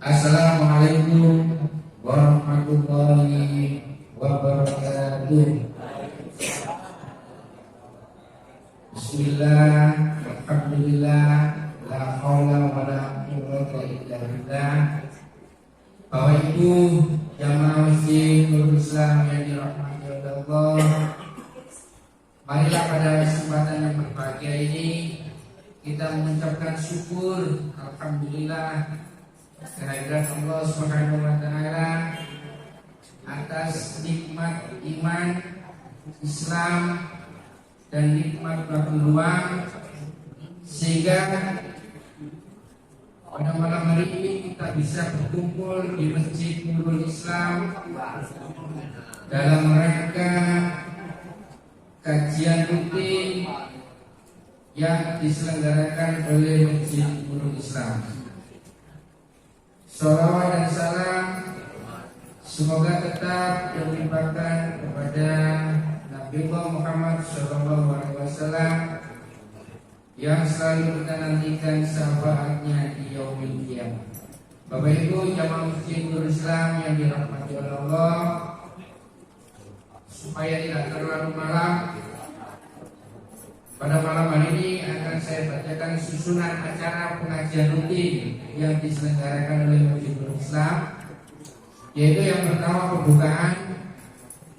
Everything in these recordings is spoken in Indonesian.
Assalamualaikum warahmatullahi wabarakatuh. Bismillah, alhamdulillah, la haula wala quwwata illa billah. Bapak Ibu jamaah masjid Nurul Islam yang dirahmati Allah, marilah pada kesempatan yang berbahagia ini kita mengucapkan syukur alhamdulillah kehadiran Allah Subhanahu wa taala atas nikmat iman, Islam dan nikmat peluang, sehingga pada malam hari ini kita bisa berkumpul di Masjid Nurul Islam dalam rangka kajian rutin yang diselenggarakan oleh Masjid Nurul Islam. Shalawat dan salam semoga tetap dilimpahkan kepada Nabi Muhammad SAW yang selalu kita nantikan syafaatnya di yaumil qiyamah. Bapak Ibu jamaah Masjid Nurul Islam yang dirahmati oleh Allah, supaya tidak terlalu malam, pada malam hari ini akan saya bacakan susunan acara pengajian rutin yang diselenggarakan oleh Masjid Nurul Islam, yaitu yang pertama pembukaan,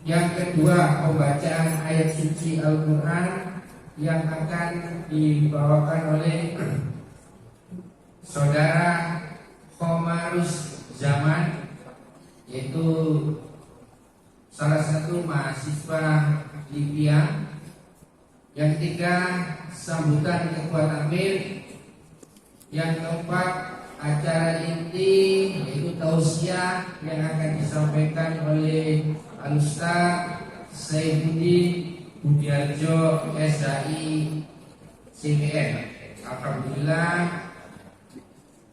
yang kedua pembacaan ayat suci Al-Quran yang akan dibawakan oleh Saudara Khomarus Zaman, yaitu salah satu mahasiswa Libya. Yang ketiga sambutan ketua takmir. Yang keempat acara inti yaitu tausiah yang akan disampaikan oleh Al-Ustaz Saifuddin Budiarjo SHI CPN. Alhamdulillah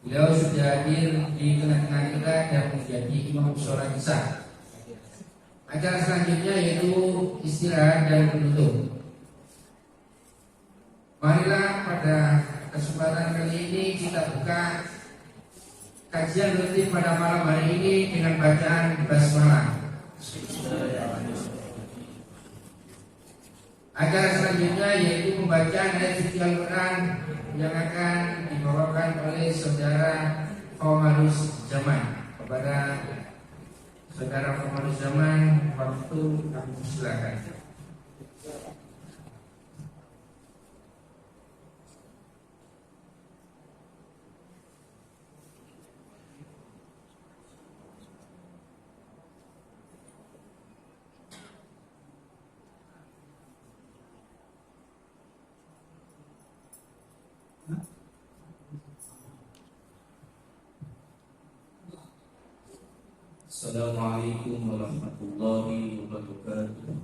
beliau sudah hadir di tengah-tengah kita dan menjadi imam sholat isya. Acara selanjutnya yaitu istirahat dan penutup. Marilah pada kesempatan kali ini kita buka kajian rutin pada malam hari ini dengan bacaan basmalah. Acara selanjutnya yaitu pembacaan ayat suci Al-Quran yang akan dibawakan oleh Saudara Khomarus Zaman. Kepada Saudara Khomarus Zaman, waktu kami silakan. Assalamualaikum warahmatullahi wabarakatuh.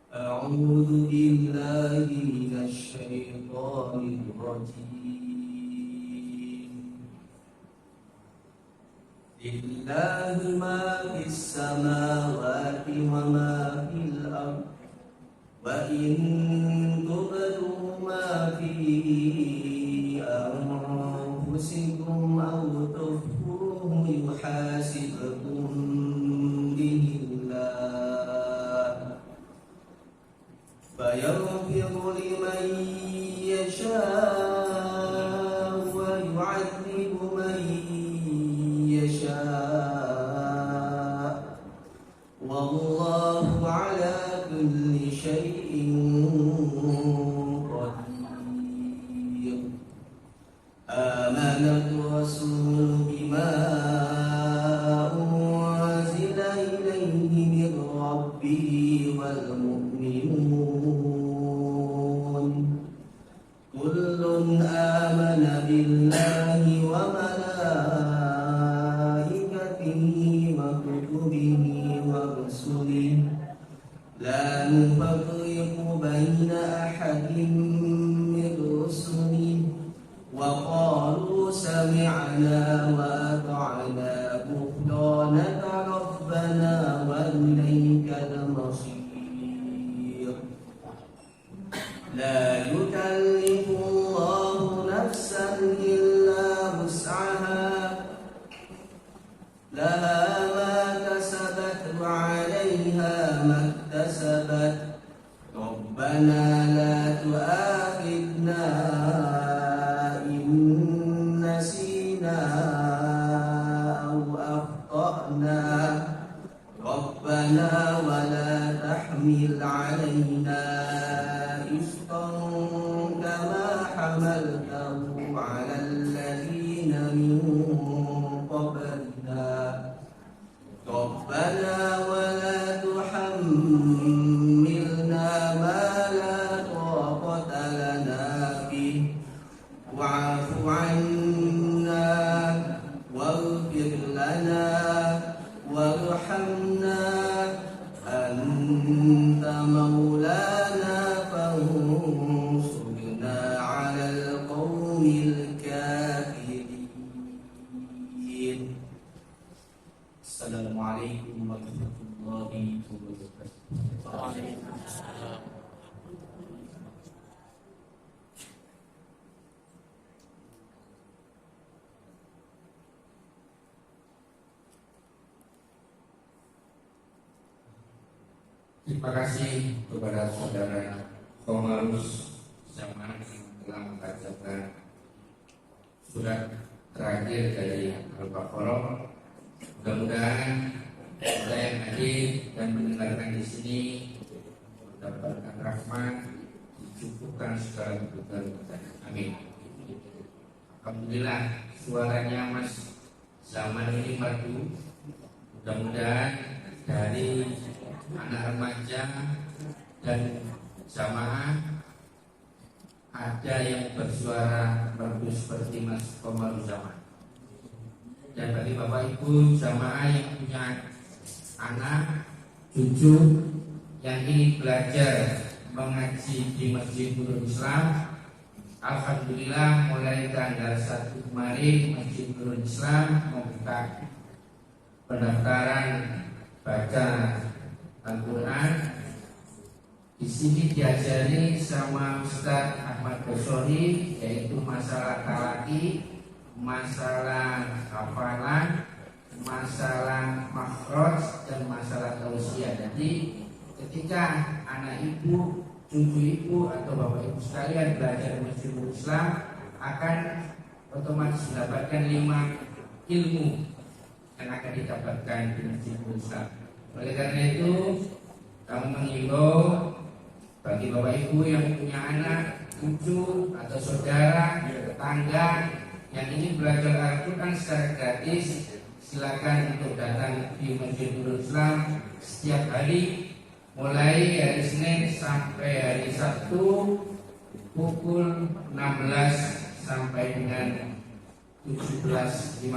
A'udzu billahi minasy syaithanir rajim. Lillahi ma fis samawati wa ma fil ardh. Wa in tubdu ma fi anfusikum aw tukhfuhu yuhasibkum bihi Allah fayaghfiru liman yasha' wa yu'adzibu man yasha' wallahu ala kulli syai'in qadir. Amanat rasul bima unzila ilaihi min rabbih wal mu'minun kullun amana billahi wa malaikatihi wa kutubihi wa rusulihi la nufarriqu baina ahadin min rusulihi wa qalu sami'na wa ata'na ghufranaka rabbana wa ilaikal masir. لا يكلف الله نفسا إلا وسعها لها ما كسبت وعليها ما اكتسبت ربنا لا تؤاخذنا إن نسينا أو أخطأنا ربنا ولا تحمل علينا إصرا كما حملته على الذين من قبلنا ربنا ولا تحملنا ما لا طاقة لنا به واعف عنا واغفر لنا وارحمنا أنت مولانا فانصرنا على القوم الكافرين. السلام عليكم ورحمة الله وبركاته. Terima kasih kepada saudara Komarus Zaman yang telah membacakan surat terakhir dari Al-Baqarah. Mudah-mudahan kita yang hadir dan mendengarkan di sini mendapatkan rahmat, dicukupkan segala kebutuhan kita. Amin. Alhamdulillah suaranya Mas Zaman ini merdu. Mudah-mudahan dari anak remaja dan jamaah ada yang bersuara merdu seperti Mas Komarus Zaman. Dan bagi Bapak Ibu jamaah yang punya anak, cucu yang ingin belajar mengaji di Masjid Nurul Islam, alhamdulillah mulai tanggal 1 kemarin Masjid Nurul Islam membuka pendaftaran baca Al-Quran. Di sini diajari sama Ustaz Ahmad Basori, yaitu masalah talaki, masalah hafalan, masalah makhraj dan masalah tausiah. Jadi ketika anak ibu, cucu ibu atau bapak ibu sekalian belajar di Masjidil Islam akan otomatis mendapatkan 5 ilmu yang akan didapatkan di Masjidil Islam. Oleh karena itu kami mengimbau bagi bapak ibu yang punya anak, cucu atau saudara, tetangga yang ingin belajar Al-Quran secara gratis, silakan untuk datang di Masjid Nurul Islam setiap hari mulai hari Senin sampai hari Sabtu pukul 16 sampai dengan 17.15.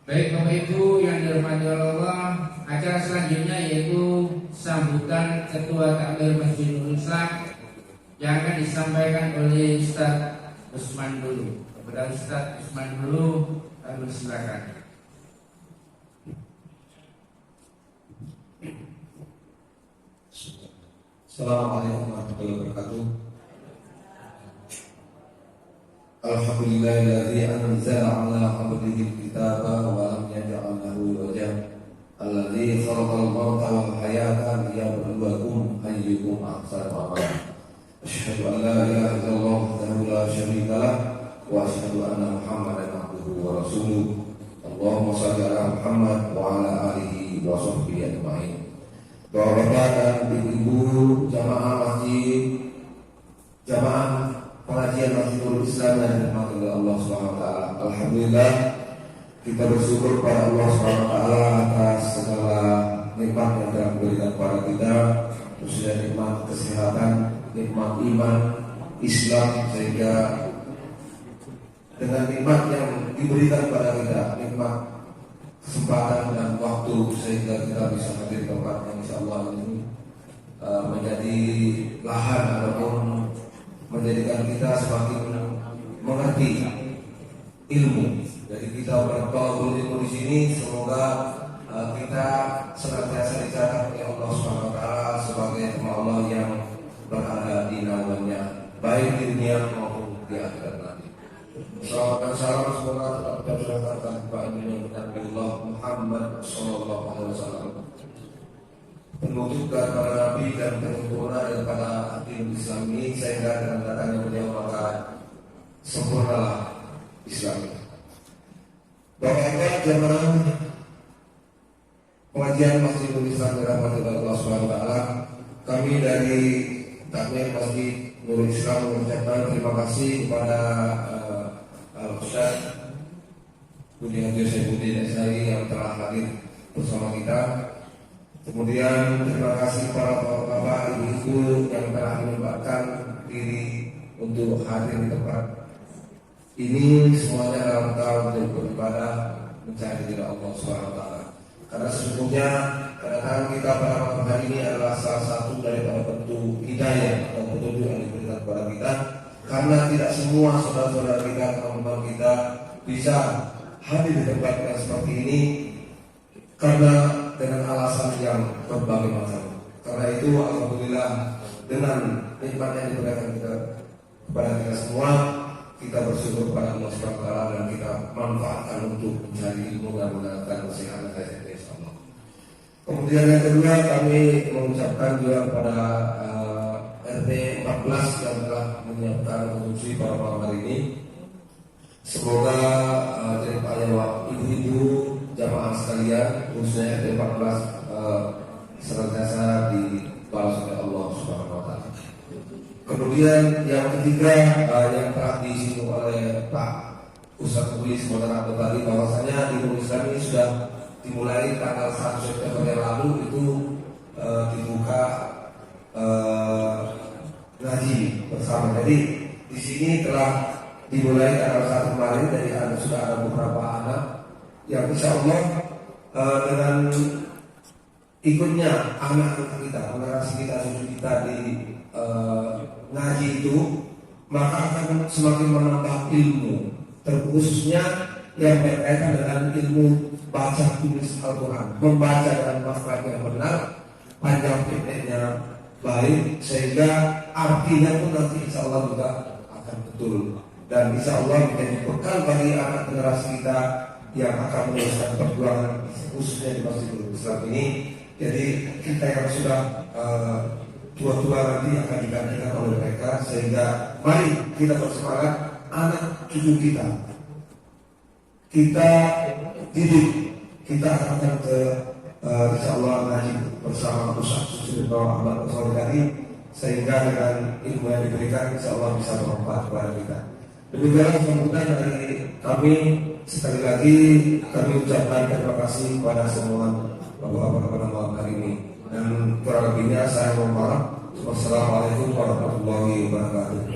Baik Bapak Ibu yang dirahmati Allah, acara selanjutnya yaitu sambutan Ketua Takmir Masjid Nurul Islam yang akan disampaikan oleh Ustaz Usman dulu. Kepada Ustaz Usman dulu, kami silakan. Assalamualaikum warahmatullahi wabarakatuh. Alhamdulillahilladzi anzala 'ala 'abdihi al-kitaba wa lam yaj'al lahu 'iwaja. Alladzi khalaqal mauta wal hayata liyabluwakum ayyukum ahsanu amala. Asyhadu an la ilaha illallah wahdahu la syarika lah wa asyhadu anna Muhammadan abduhu wa rasuluh. Allahumma shalli ala Muhammad wa ala alihi wa sahbihi ajma'in. Bapak-bapak dan ibu-ibu jamaah masjid, jamaah pengajian Masjid Nurul Islam dan rahmat Allah SWT. Alhamdulillah kita bersyukur kepada Allah SWT atas segala nikmat yang telah diberikan kepada kita, khususnya nikmat kesehatan, nikmat iman, Islam, sehingga dengan nikmat yang diberikan kepada kita, nikmat kesempatan dan waktu, sehingga kita bisa hadir di tempat yang insyaallah ini menjadi lahan ataupun menjadikan kita semakin mengerti ilmu. Jadi kita bertolak ilmu di sini, semoga kita senantiasa dicatat oleh Allah SWT sebagai sayang sama Allah yang berada di naungannya, baik di dunia maupun di akhirat nanti. Salawat dan salam semoga tetap tercurahkan kepada Nabi Allah Muhammad Sallallahu Alaihi Wasallam, penutup dan para nabi dan penyempurna daripada agama Islam ini, sehingga dengan datangnya beliau maka sempurnalah Islam ini. Bapak-bapak jemaah pengajian Masjidul Islam dirahmati Allah Subhanahu wa taala, kami dari Takmir Masjid Nurul Islam mengucapkan terima kasih kepada Ustaz Budi Hadi Saifuddin SAI yang telah hadir bersama kita. Kemudian terima kasih para bapak ibu-ibu yang telah menyempatkan diri untuk hadir di tempat ini, semuanya dalam tahun untuk beribadah mencari ridha Allah Subhanahu wa taala. Karena sesungguhnya kedatangan kita pada malam hari ini adalah salah satu daripada bentuk hidayah atau petunjuk yang diberikan kepada kita. Karena tidak semua saudara-saudara kita, teman-teman kita bisa hadir di tempat yang seperti ini karena dengan alasan yang berbagai macam. Karena itu alhamdulillah dengan nikmat yang diberikan kita kepada kita semua, kita bersyukur kepada Allah Subhanahu wa taala dan kita manfaatkan untuk mencari ilmu dan meningkatkan kesehatan kita insyaallah. Kemudian yang kedua, kami mengucapkan juga kepada RT 14 yang telah menyiapkan konsumsi pada malam hari ini. Semoga dari Pak ibu-ibu jamaah sekalian, khususnya RT 14 senantiasa dibalas oleh Allah Subhanahu wa taala. Kemudian yang ketiga yang telah disinggung oleh Pak Ustaz Mulis moderator tadi, bahwasanya di Islam ini sudah dimulai tanggal 1 September yang lalu itu dibuka ngaji bersama. Jadi di sini telah dimulai tanggal 1 kemarin, dari sudah ada beberapa anak yang insya Allah dengan ikutnya anak-anak kita, generasi kita, cucu kita di ngaji itu, maka akan semakin menambah ilmu, terkhususnya yang berkaitan dengan ilmu baca tulis Al-Quran, membaca dan makhraj yang benar, panjang pendeknya baik, sehingga artinya pun nanti insya Allah juga akan betul, dan insya Allah menjadi bekal bagi anak generasi kita yang akan meneruskan perjuangan khususnya di Masjidul Islam ini. Jadi kita yang sudah tua-tua nanti akan digantikan oleh mereka, sehingga mari kita bersemangat anak cucu kita didik, kita akan ke insya Allah ngaji bersama Ustaz Susri Ahmad Solidari, sehingga dengan ilmu yang diberikan insya Allah bisa bermanfaat kepada kita. Demikian sambutan dari kami. Sekali lagi kami ucapkan terima kasih kepada semua bapak-bapak pada malam hari ini, dan kurang lebihnya saya mohon maaf. Wassalamualaikum warahmatullahi wabarakatuh.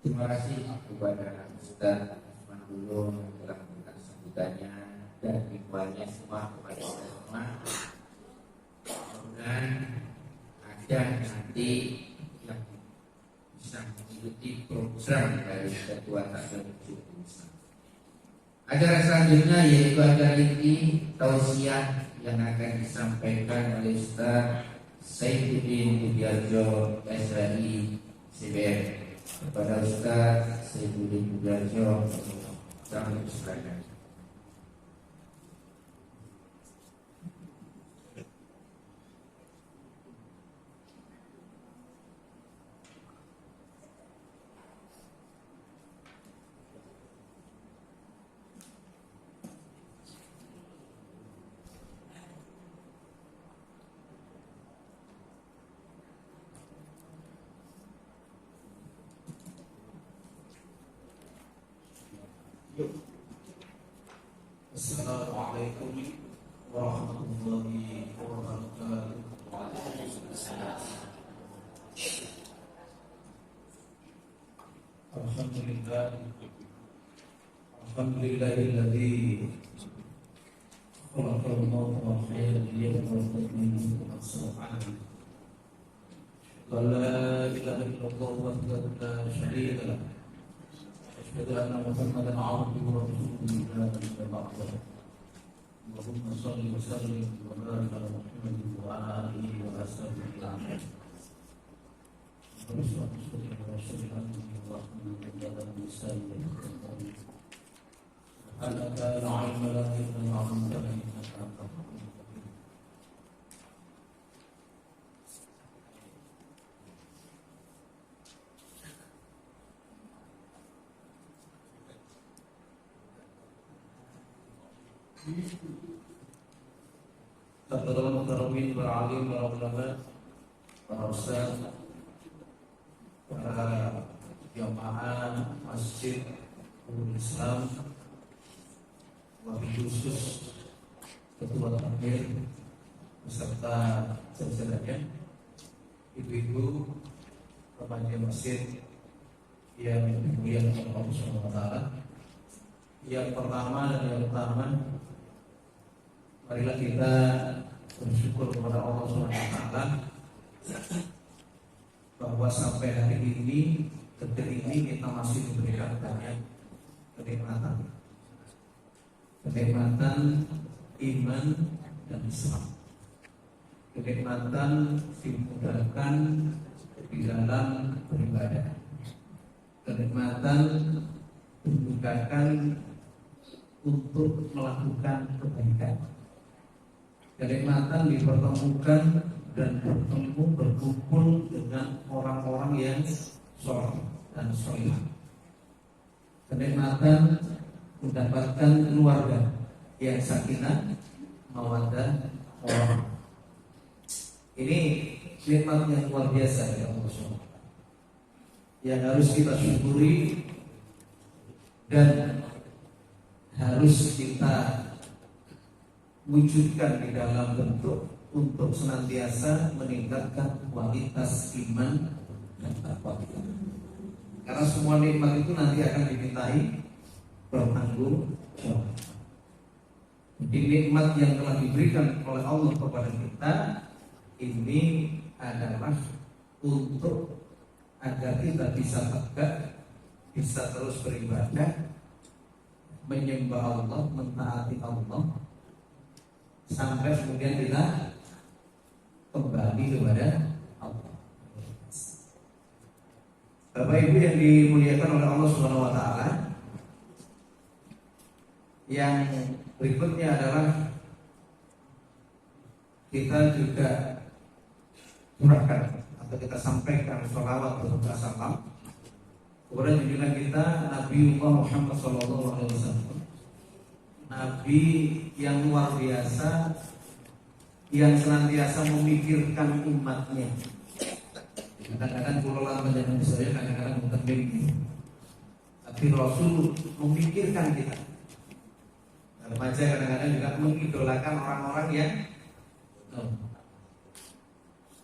Terima kasih kepada Ustaz Manhulul yang telah memberikan sambutannya dan ikhwannya semua kepada kita semua. Mudah-mudahan ada nanti yang bisa mengikuti program dari Ketua Takmir Masjidul Islam. Acara selanjutnya yaitu acara inti tausiah yang akan disampaikan oleh Ustaz Saifuddin Budiarjo SAI CBR. Kepada Ustaz Saifuddin Budiarjo, kami persilakan. Assalamualaikum warahmatullahi wabarakatuh. Alhamdulillahilladzi khalaqal mauta wal hayata liyabluwakum ayyukum ahsanu amala. ولا إله إلا الله وحده لا شريك له أشهد أن محمدا عبده ورسوله لا نبي بعده اللهم صل وسلم وبارك على محمد وعلى آله وأصحابه أجمعين سبحانك لا علم لنا إلا ما علمتنا إنك أنت العليم الحكيم. Saudara mukarramin, para alim, para ulama, para ustaz, para jamaah masjid Islam, wabil khusus ketua takmir beserta jajarannya, ibu-ibu, remaja masjid yang dimuliakan Allah Subhanahu wa taala. Yang pertama dan yang utama, marilah kita bersyukur kepada Allah Subhanahu wa taala bahwa sampai hari ini, detik ini kita masih diberikan banyak kenikmatan iman dan Islam, kenikmatan dimudahkan di dalam beribadah, kenikmatan dimudahkan untuk melakukan kebaikan, kenikmatan dipertemukan dan berkumpul dengan orang-orang yang soleh dan solehah, kenikmatan mendapatkan keluarga yang sakinah, mawaddah, warahmah. Ini nikmat yang luar biasa ya Allah, yang harus kita syukuri dan harus kita wujudkan di dalam bentuk untuk senantiasa meningkatkan kualitas iman dan takwa kita. Karena semua nikmat itu nanti akan dimintai bertanggung jawab. Jadi nikmat yang telah diberikan oleh Allah kepada kita ini adalah untuk agar kita bisa tegak, bisa terus beribadah, menyembah Allah, mentaati Allah, sampai kemudian kita kembali kepada Allah. Bapak Ibu yang dimuliakan oleh Allah Subhanahu wa taala, yang berikutnya adalah kita juga curahkan atau kita sampaikan sholawat beserta salam kepada junjungan kita Nabiullah Muhammad SAW, Nabi yang luar biasa, yang senantiasa memikirkan umatnya. Kadang-kadang kulolan menjadi saya, kadang-kadang bukan begitu. Tapi Rasul memikirkan kita. Remaja kadang-kadang juga mengidolakan orang-orang yang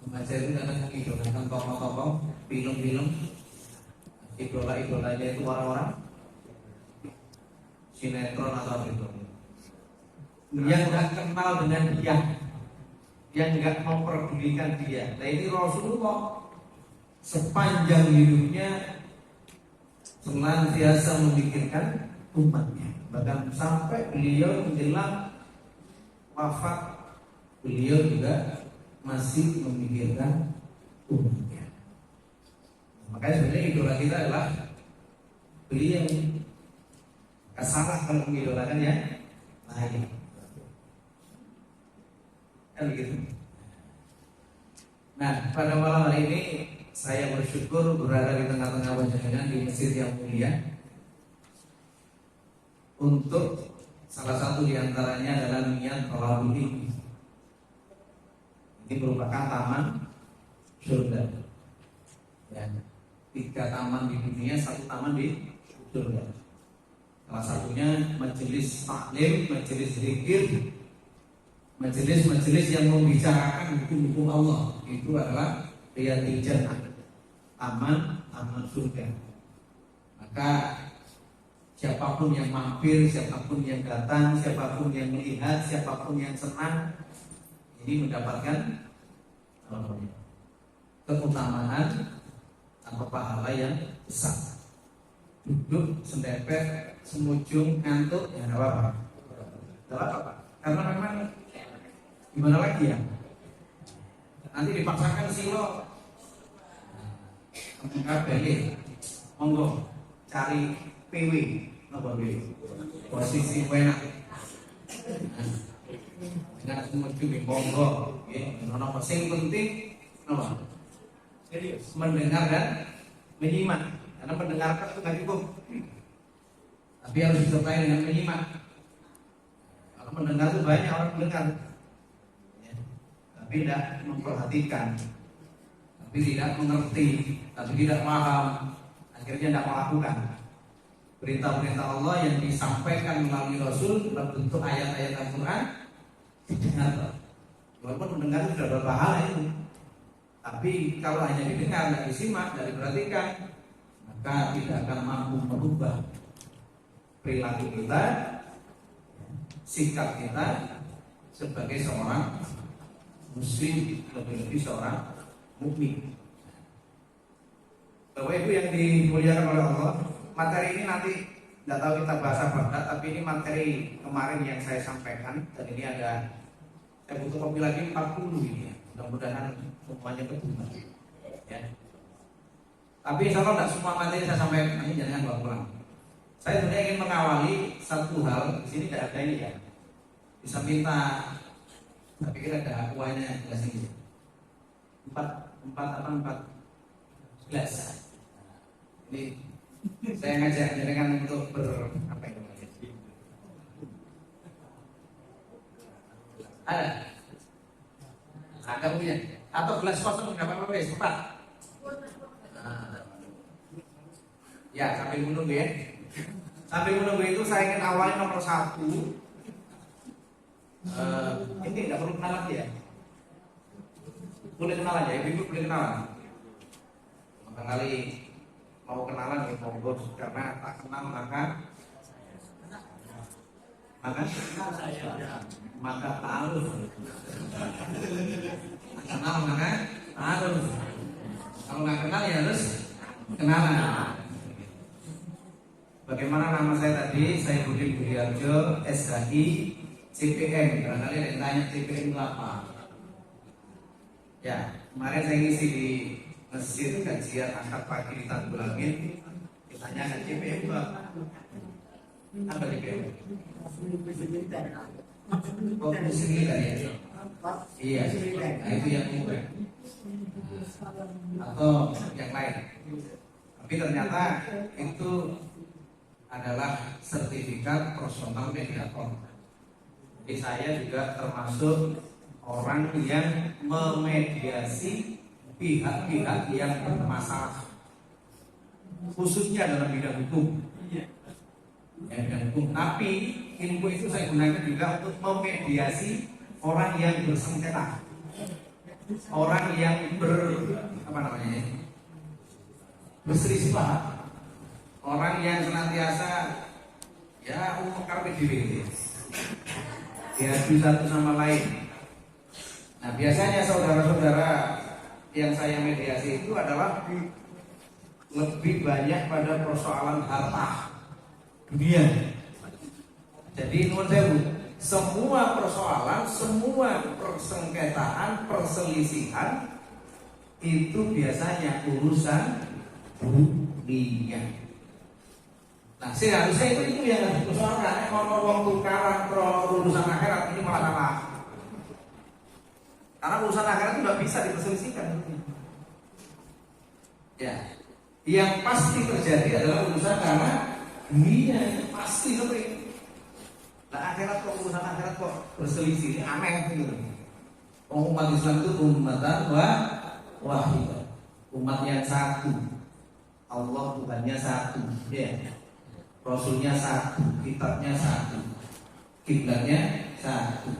remaja itu kadang mengidolakan tokoh-tokoh, film-film. Idola-idolanya itu orang-orang sinetron atau itu yang nggak kenal dengan dia, yang nggak memperdulikan dia. Nah ini Rasulullah sepanjang hidupnya senantiasa memikirkan umatnya. Bahkan sampai beliau menjelang wafat, beliau juga masih memikirkan umatnya. Makanya sebenarnya idola kita adalah beliau. Salah kalau mengidolakan ya lain. Kan begitu. Nah, pada malam hari ini saya bersyukur berada di tengah-tengah panjenengan di masjid yang mulia. Untuk salah satu diantaranya adalah niat tarawih ini. Ini merupakan taman surga. Ya. 3 taman di dunia, 1 taman di surga. Salah satunya majelis taklim, majelis zikir, majelis-majelis yang membicarakan hukum-hukum Allah. Itu adalah Riyadhil Jannah, taman surga. Maka siapapun yang mampir, siapapun yang datang, siapapun yang melihat, siapapun yang senang, ini mendapatkan keutamaan atau pahala yang besar. Duduk sendepet, semujung, ngantuk, ya nggak apa-apa. Nggak apa-apa. Karena memang gimana lagi ya? Nanti dipaksakan silo, enggak beli, monggo cari PW, apa PW? Posisi enak. Dengan semujung di monggo, ya. Nono sing penting, apa? Mendengar dan menyimak. Karena mendengarkan itu nggak cukup, tapi harus disertai dengan menyimak. Kalau mendengar itu banyak orang mendengar, ya. Tapi tidak memperhatikan, tapi tidak mengerti, tapi tidak paham, akhirnya tidak melakukan perintah-perintah Allah yang disampaikan melalui Rasul dalam bentuk ayat-ayat Al-Quran. Didengar, walaupun mendengar itu sudah berpahala itu. Tapi kalau hanya didengar, tidak disimak, tidak diperhatikan, maka tidak akan mampu merubah perilaku kita, sikap kita sebagai seorang muslim, lebih-lebih seorang mukmin. Bapak Ibu yang dimuliakan oleh Allah, materi ini nanti tidak tahu kita bahas apa, tapi ini materi kemarin yang saya sampaikan, dan ini ada, saya butuh kopi lagi 40 ini ya. Mudah-mudahan semuanya betul, ya. Tapi insya Allah tidak semua materi saya sampaikan, nanti jangan bawa pulang. Saya sebenarnya ingin mengawali satu hal. Di sini tidak ada ini ya. Bisa minta, tapi kira ada kuahnya gelas ini. 4 gelas. Ini saya ngajak jenengan untuk apa itu? Ada punya atau gelas kosong nggak apa-apa ya, cepat. Ya, sambil menunggu ya. Sambil menunggu itu saya ingin awali nomor 1. Ini nggak perlu kenalan ya. Boleh kenalan ya, ibu boleh kenalan. Barangkali mau kenalan ya monggo, karena tak kenal maka ta'aruf. Kenal maka ta'aruf. Kalau nggak kenal ya harus kenalan. Bagaimana nama saya tadi? Saya Budi Budiarjo, SHI, CPM. Barangkali ada yang tanya CPM itu apa? Ya, kemarin saya ngisi di masjid kajian akad pagi di Tanggulamin. Ditanyakan CPM itu apa? Apa CPM? Oh, muslim kan ya? Iya, nah itu yang umum atau yang lain. Tapi ternyata itu adalah sertifikat personal mediator. Jadi saya juga termasuk orang yang memediasi pihak-pihak yang bermasalah, khususnya dalam bidang hukum. Tapi ilmu itu saya gunakan juga untuk memediasi orang yang bersengketa, orang yang berselisih paham, orang yang senantiasa ya karpe diri, diadu satu sama lain. Nah, biasanya saudara-saudara yang saya mediasi itu adalah lebih banyak pada persoalan harta dunia. Jadi menurut saya, semua persoalan, semua persengketaan, perselisihan itu biasanya urusan dunia. Nah, seharusnya itu yang harus dipersoalkan. Kalau wong tukaran urusan akhirat ini malah kalah. Karena urusan akhirat itu nggak bisa diperselisihkan. Ya, yang pasti terjadi adalah urusan karena dunia itu pasti seperti. Nah, akhirat kok urusan akhirat kok berselisih, aneh gitu. Umat Islam itu umatan wahidah, umat yang satu. Allah Tuhannya satu, ya. Rasulnya satu, kitabnya satu, kiblatnya satu.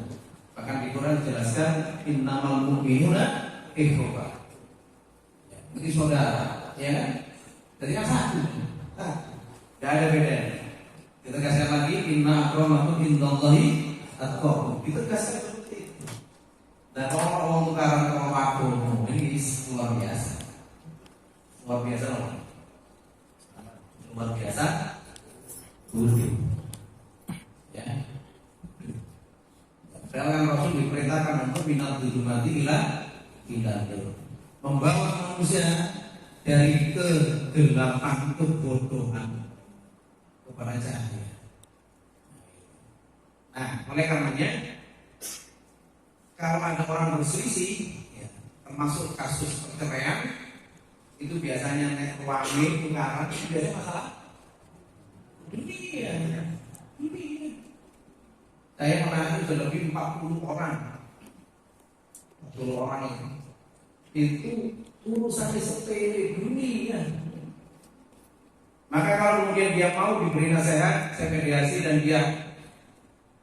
Bahkan di Quran dijelaskan innamal mu'minuna ikhwah. Ini saudara, ya kan? Jadi kan satu. Tidak ada bedanya. Ditegaskan lagi inna akramakum indallahi atqakum. Ditegaskan seperti itu. Dan orang tukaran kalau aku ini luar biasa. biasa loh. Luar biasa gede. Ya. Sekarang Rasul diperintahkan untuk minat mati ila membawa manusia dari kegelapan kebodohan kepada cahaya. Nah, oleh karenanya kalau ada orang berselisih, ya, termasuk kasus perceraian, itu biasanya wangi tukaran, itu biasanya masalah dunia. Saya pernah sudah lebih 40 orang itu urusan sepele dunia. Maka kalau kemudian dia mau diberi nasihat, saya mediasi dan dia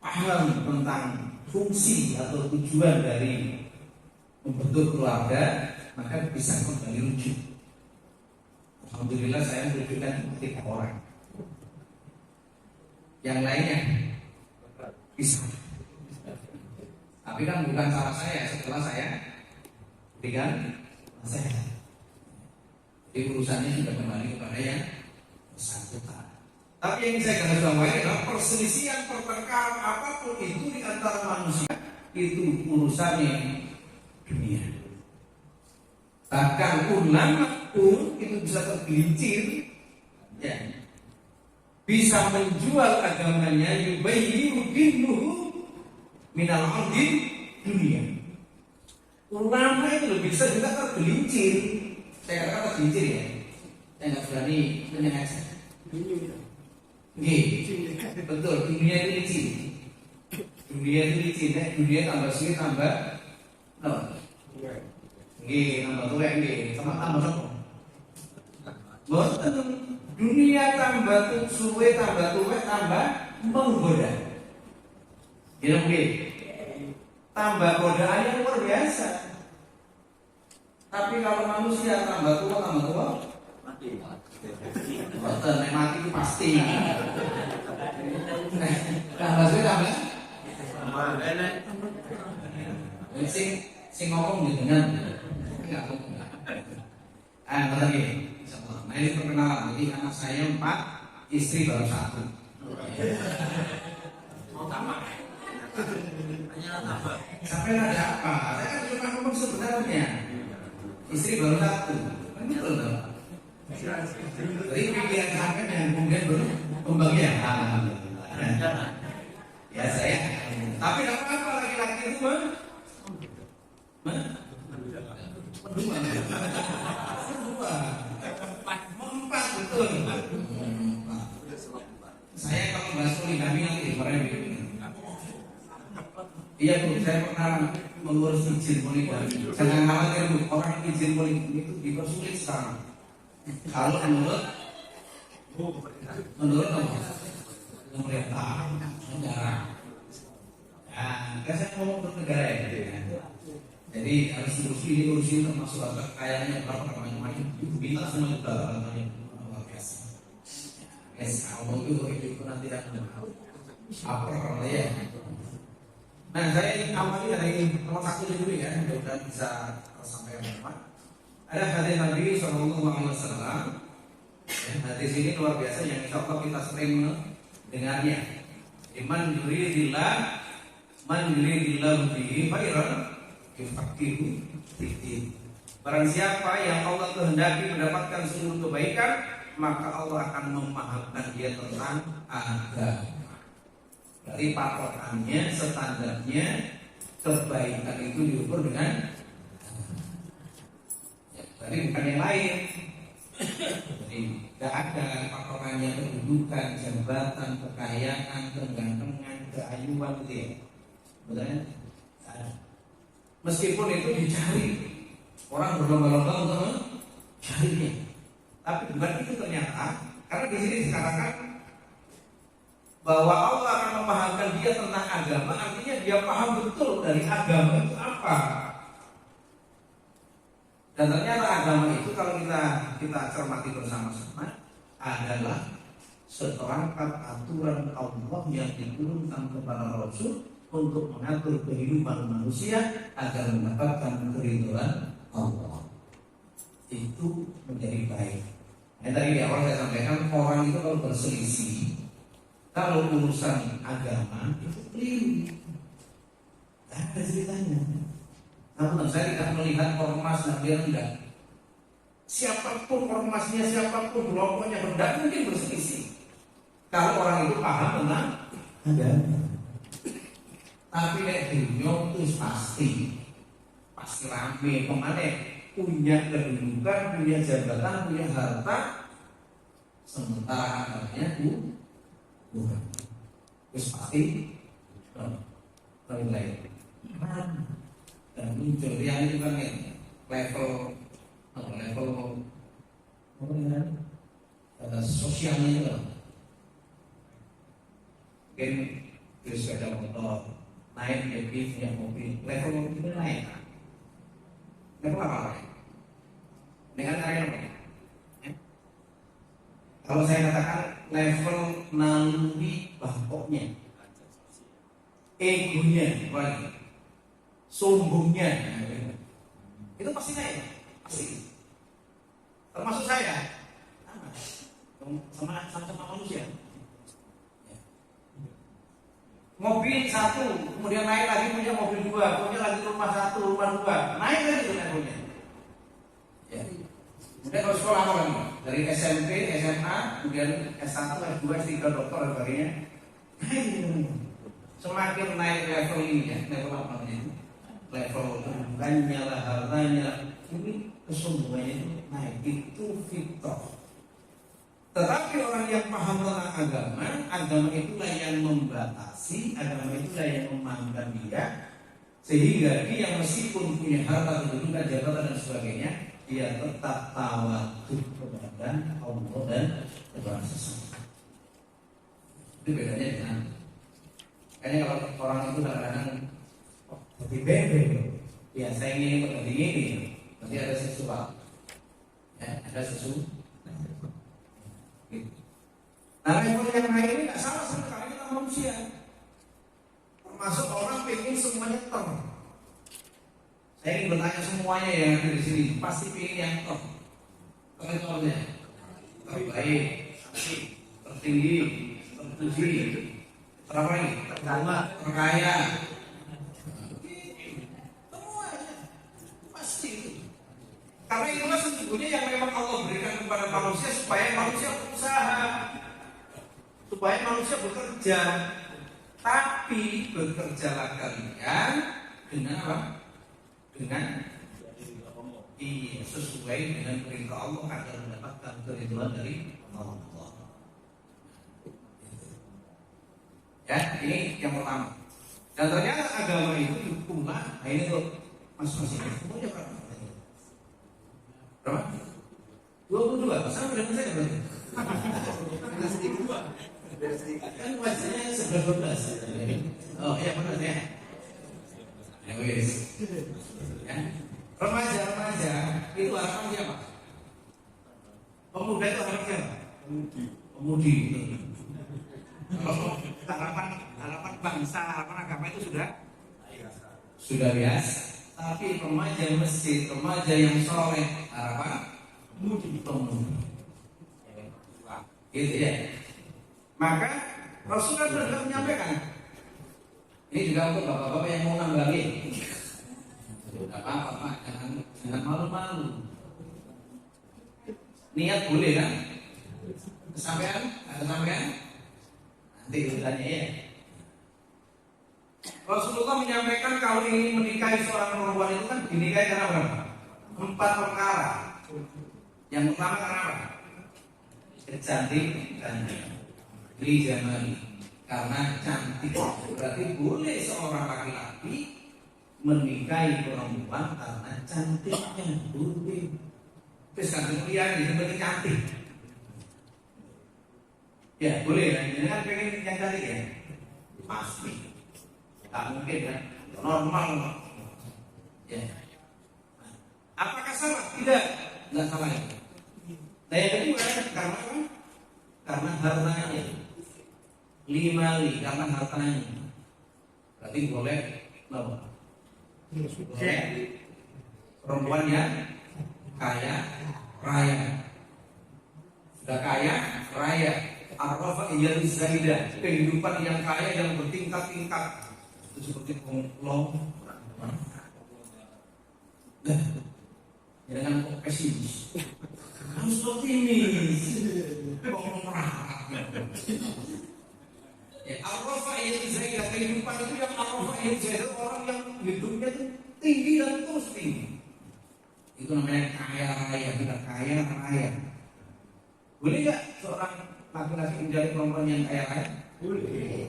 paham tentang fungsi atau tujuan dari membentuk keluarga, maka bisa kembali rujuk. Alhamdulillah saya merujukkan 3 orang. Yang lainnya bisa. Tapi kan bukan salah saya setelah saya berikan nasihat. Jadi urusannya sudah kembali kepada yang bersangkutan. Tapi yang saya garis bawahi adalah perselisihan pertengkaran apapun itu di antara manusia itu urusannya dunia. Bahkan ulama pun itu bisa tergelincir, ya, bisa menjual agamanya yubayyi'u dinuhu minal ardi dunia. Ulama itu bisa juga tergelincir. Saya katakan tergelincir ya. Saya nggak berani menyengaja. Betul, dunia itu licin. Dunia itu licin, dunia tambah sini tambah tambah tua sama tambah apa? Boten, dunia tambah suwe tambah tua tambah menggoda. Ya mungkin tambah godaannya luar biasa. Tapi kalau manusia tambah tua mati. Boten, mati itu pasti. Tambah suwe tambah. Sing ngomong dengan enggak ngomong. Lagi. Nah ini perkenalan. Jadi anak saya 4, istri baru 1. Mau tambah? Hanya tambah. Sampai ada apa? Saya kan cuma ngomong sebenarnya. Istri baru 1. Kan betul dong. Jadi pikiran sampai dan kemudian baru pembagian. Ya saya. Tapi apa laki-laki itu Empat betul. Saya kalau bahas poligami nanti kemarin. Iya Bu, saya pernah mengurus izin poligami. Jangan khawatir Bu, orang izin poligami itu dipersulit sekarang. Kalau menurut pemerintah negara. Nah, saya ngomong untuk negara ya. Jadi harus diurusin termasuk kayaknya berapa macam-macam. Bintang semua juga namanya luar biasa. Kalau itu nanti akan apa ya. Nah saya ingin awali dari nomor 1 dulu ya, mudah-mudahan bisa sampai bermanfaat. Ada hadis Nabi SAW. Hadis ini luar biasa yang insya Allah kita sering mendengarnya. Man yuridillah bihi khairan yufaqihu fiddin. Barang siapa yang Allah kehendaki mendapatkan seluruh kebaikan, maka Allah akan memahamkan dia tentang agama. Jadi patokannya, standarnya kebaikan itu diukur dengan tapi bukan yang lain. Jadi tidak ada patokannya kedudukan, jabatan, kekayaan, kegantengan, keayuan gitu ya. Betul ya? Meskipun itu dicari, orang berlomba-lomba untuk mencarinya, tapi bukan itu ternyata. Karena di sini dikatakan bahwa Allah akan memahamkan dia tentang agama, artinya dia paham betul dari agama itu apa. Dan ternyata agama itu kalau kita cermati bersama-sama adalah seperangkat aturan Allah yang diturunkan kepada Rasul untuk mengatur kehidupan manusia agar mendapatkan keridhaan Allah. itu menjadi baik. Yang tadi di awal saya sampaikan, orang itu kalau berselisih, kalau urusan agama itu keliru. Ada ceritanya. Namun saya tidak melihat ormas dan dia rendah. Siapapun ormasnya, siapapun kelompoknya rendah mungkin berselisih. Kalau orang itu paham tentang agama. Tapi nek dunia itu pasti rame. Kemana punya kedudukan, punya jabatan, punya harta, sementara agamanya bukan. Terus pasti lain. Dan muncul yang itu kan level sosialnya itu mungkin di sepeda motor naik punya mobil, level itu naik. Level apa? Dengan area apa? Kalau saya katakan level naluri bahoknya, egonya, sombongnya, itu pasti naik, pasti. Termasuk saya, sama manusia. Mobil satu, kemudian naik lagi punya mobil dua, punya lagi rumah satu, rumah dua, naik lagi tuh levelnya. Ya. Kemudian kalau sekolah apa lagi? Dari SMP, SMA, kemudian S1, S2, S3, dokter dan sebagainya. Semakin naik level ini ya, level apa namanya? Level bukannya lah, hartanya, ini kesombongannya itu naik, itu fitrah. Tetapi orang yang paham tentang agama itulah yang membatasi, agama itulah yang memahamkan dia, sehingga dia meskipun punya harta, kedudukan, jabatan dan sebagainya, dia tetap tawadhu kepada Allah dan kepada sesama. Itu bedanya dengan kayaknya kalau orang itu kadang-kadang lebih bebek, ya saya ingin seperti ini, nanti ada sesuatu, ya, ada sesuatu. Nah, level yang lain ini tidak salah sama sekali, kita manusia. Termasuk orang pengen semuanya top. Saya ingin bertanya semuanya yang ada di sini, pasti pengen yang top. Levelnya terbaik, tertinggi, terpuji, terbaik, terutama, terkaya. Semuanya pasti. Karena itulah sesungguhnya yang memang Allah berikan kepada manusia supaya manusia berusaha, supaya manusia bekerja. Tapi bekerjalah kalian dengan apa? Dengan sesuai dengan perintah Allah agar mendapatkan keridhaan dari Allah. Ya, ini yang pertama. Dan ternyata agama itu hukumlah. Nah ini tuh masing-masing semuanya berapa? 22. Sama dengan saya berarti. Kan wajahnya 11-12. Oh iya benar ya. Ya guys. Ya. Remaja itu harapan siapa? Pemuda itu harapan siapa? Pemudi. Kalau harapan bangsa, harapan agama itu sudah biasa. Tapi remaja masjid, remaja yang soleh, harapan pemudi. Gitu ya. Maka Rasulullah sudah menyampaikan. Ini juga untuk bapak-bapak yang mau nambahin. Tidak apa-apa, jangan malu-malu. Niat boleh kan? Kesampaian? Ada sampean? Nanti ditanya ya. Rasulullah menyampaikan kalau ingin menikahi seorang perempuan itu kan dinikahi karena berapa? 4 perkara. Yang pertama karena apa? Kecantikan. Li jamali, karena cantik. Berarti boleh seorang laki-laki menikahi perempuan karena cantiknya, boleh. Terus kan kemudian disebut cantik. Ya boleh kan? Jangan pengen yang cantik ya. Pasti. Tak mungkin kan? Normal. Ya. Apakah salah? Tidak. Tidak salah. Nah yang kedua karena apa? Karena hartanya. 5 karena hartanya. Berarti boleh. Boleh. Perempuan yang kaya raya. Sudah kaya raya. Ar-rafa yang zaidah, kehidupan yang kaya yang bertingkat-tingkat. Itu seperti long. Jangan kok pesimis. Harus optimis. Ngomong ya, ar-rafa yang zaidah, kehidupan itu yang ar-rafa yang zaidah, orang yang hidupnya itu tinggi dan terus tinggi. Itu namanya kaya raya, tidak kaya raya. Boleh nggak seorang laki-laki menjadi perempuan yang kaya raya? Boleh.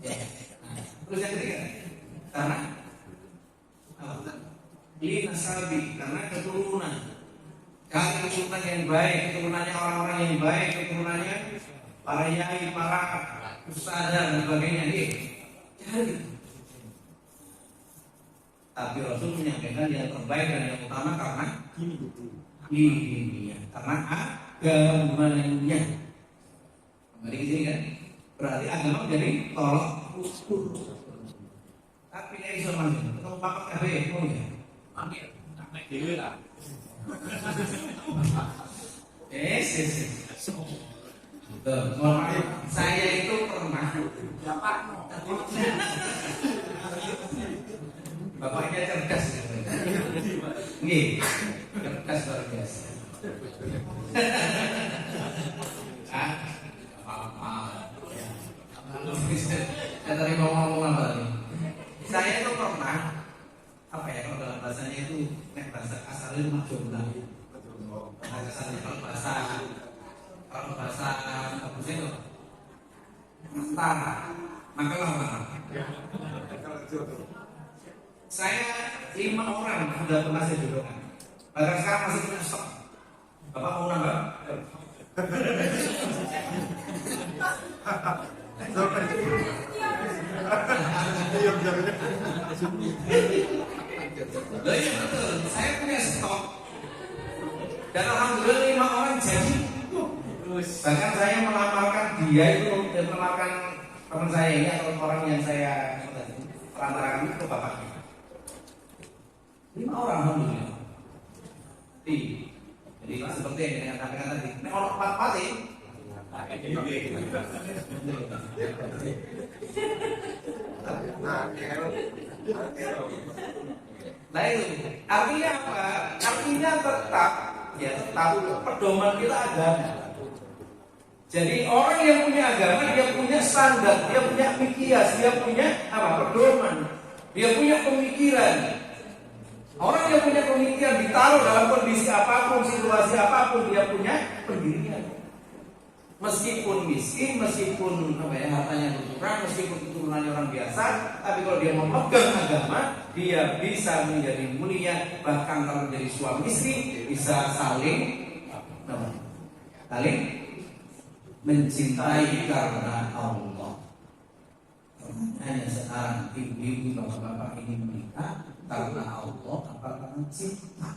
Ya. Terus yang ketiga, karena ini nasabi, karena keturunan. Kalau keturunan yang baik, keturunannya orang-orang yang baik, keturunannya para yai, para ustaz dan sebagainya, cari. Tapi Rasul menyampaikan yang terbaik dan yang utama karena ini karena agamanya. Kembali ke sini kan, berarti agama menjadi tolak ukur. Tapi ini bisa masuk. Ketemu papak KB, mau ya? Ambil, sampai dulu lah. Saya itu pernah. Bapaknya cerdas. Nih, cerdas luar biasa. Saya tadi mau ngomong apa nih? Saya itu pernah apa ya, kalau dalam bahasanya itu bahasa kasar itu majumlah. Kasarnya kalau bahasa apa itu? Antara. Maka lama. Saya 5 orang sudah pernah saya jodohkan. Bahkan sekarang masih punya stok. Bapak mau nambah? Iya betul, saya punya stok. Dan alhamdulillah 5 orang jadi. Bahkan saya melamarkan dia itu, melamarkan teman saya ini atau orang yang saya perantarkan itu bapaknya. 5 orang alhamdulillah. Jadi seperti yang dengan katakan tadi, ini orang 4 mati. Nah itu artinya apa? Artinya tetap pedoman kita agama. Jadi orang yang punya agama dia punya standar, dia punya mikias, dia punya pedoman, dia punya pemikiran. Orang yang punya pemikiran ditaruh dalam kondisi apapun, situasi apapun, dia punya pendirian. Meskipun miskin, meskipun hartanya berkurang, meskipun keturunannya orang biasa, tapi kalau dia memegang agama, dia bisa menjadi mulia. Bahkan kalau menjadi suami istri bisa saling mencintai karena Allah. Hanya sekarang ibu-ibu, bapak-bapak ini menikah karena Allah apa karena cinta?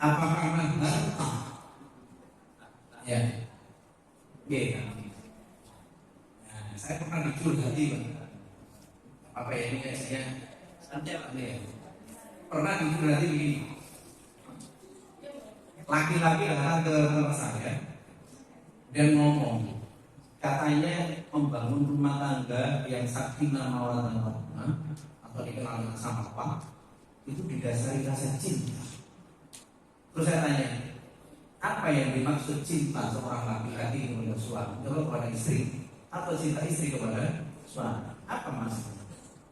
Apa karena harta? Ya. Oke. Nah, saya pernah dicurhati, apa ya ini biasanya? Ya. Pernah dicurhati begini. Laki-laki datang ke rumah saya dan ngomong, katanya membangun rumah tangga yang sakinah mawaddah warahmah atau dikenal dengan sama itu didasari rasa cinta. Terus saya tanya, apa yang dimaksud cinta seorang laki-laki kepada suami atau kepada istri, atau cinta istri kepada suami? Apa maksudnya?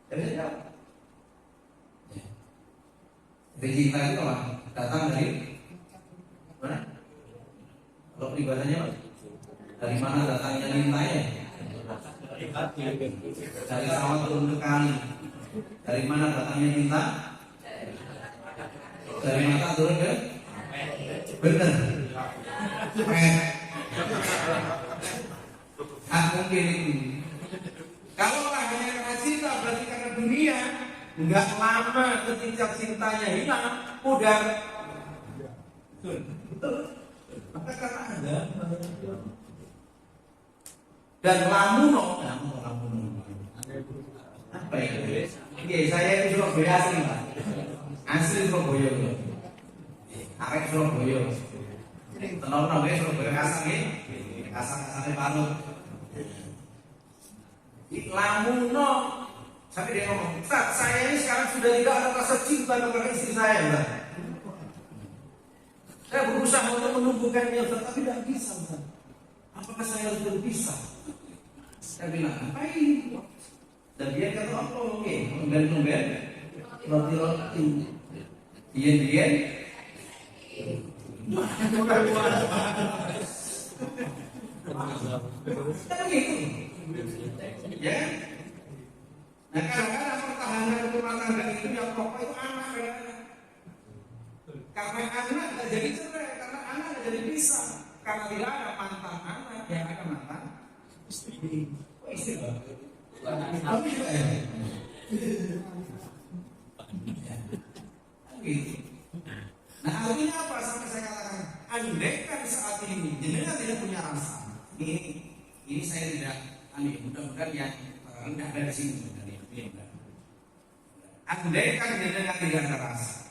Jadi saya jawab, jadi cinta itu datang dari mana? Kalau peribadahnya dari mana datangnya cintanya? Dari sawah turun ke kali. Dari mana datangnya cinta? Dari mata turun ke? Benar. Mungkin kalau hanya karena cinta berarti karena dunia. Enggak lama ketika cintanya hilang, udah. Maka karena ada dan lamuno Apa ya? Oke, saya itu Surabaya asli Pak. Asli Surabaya. Arek Surabaya. Tenor namanya Surabaya kasar ya. Kasar-kasarnya Panut. Lamuno sampai dia ngomong, Ustaz, saya ini sekarang sudah tidak ada rasa cinta kepada istri saya, Ustaz. Saya berusaha untuk menumbuhkannya, Ustaz, tapi tidak bisa, Ustaz. Apakah saya harus berpisah? Saya bilang, ngapain? Dan dia kata, oke, tumben-tumben, roti-roti, dian-dian, kan gitu. Ya, nah kadang-kadang pertahanan rumah tangga itu yang pokok itu anak kadang-kadang. Karena anak tidak jadi cerai, karena anak tidak jadi pisah, karena tidak ada mantan anak, yang ada mantan istri. Oh, istri tapi juga ya. Gitu. Nah artinya apa? Sampai saya katakan, andaikan saat ini jenengan tidak punya rasa, ini saya tidak. Mudah-mudahan yang tidak ada di sini. Andaikan jenengan tidak ada rasa,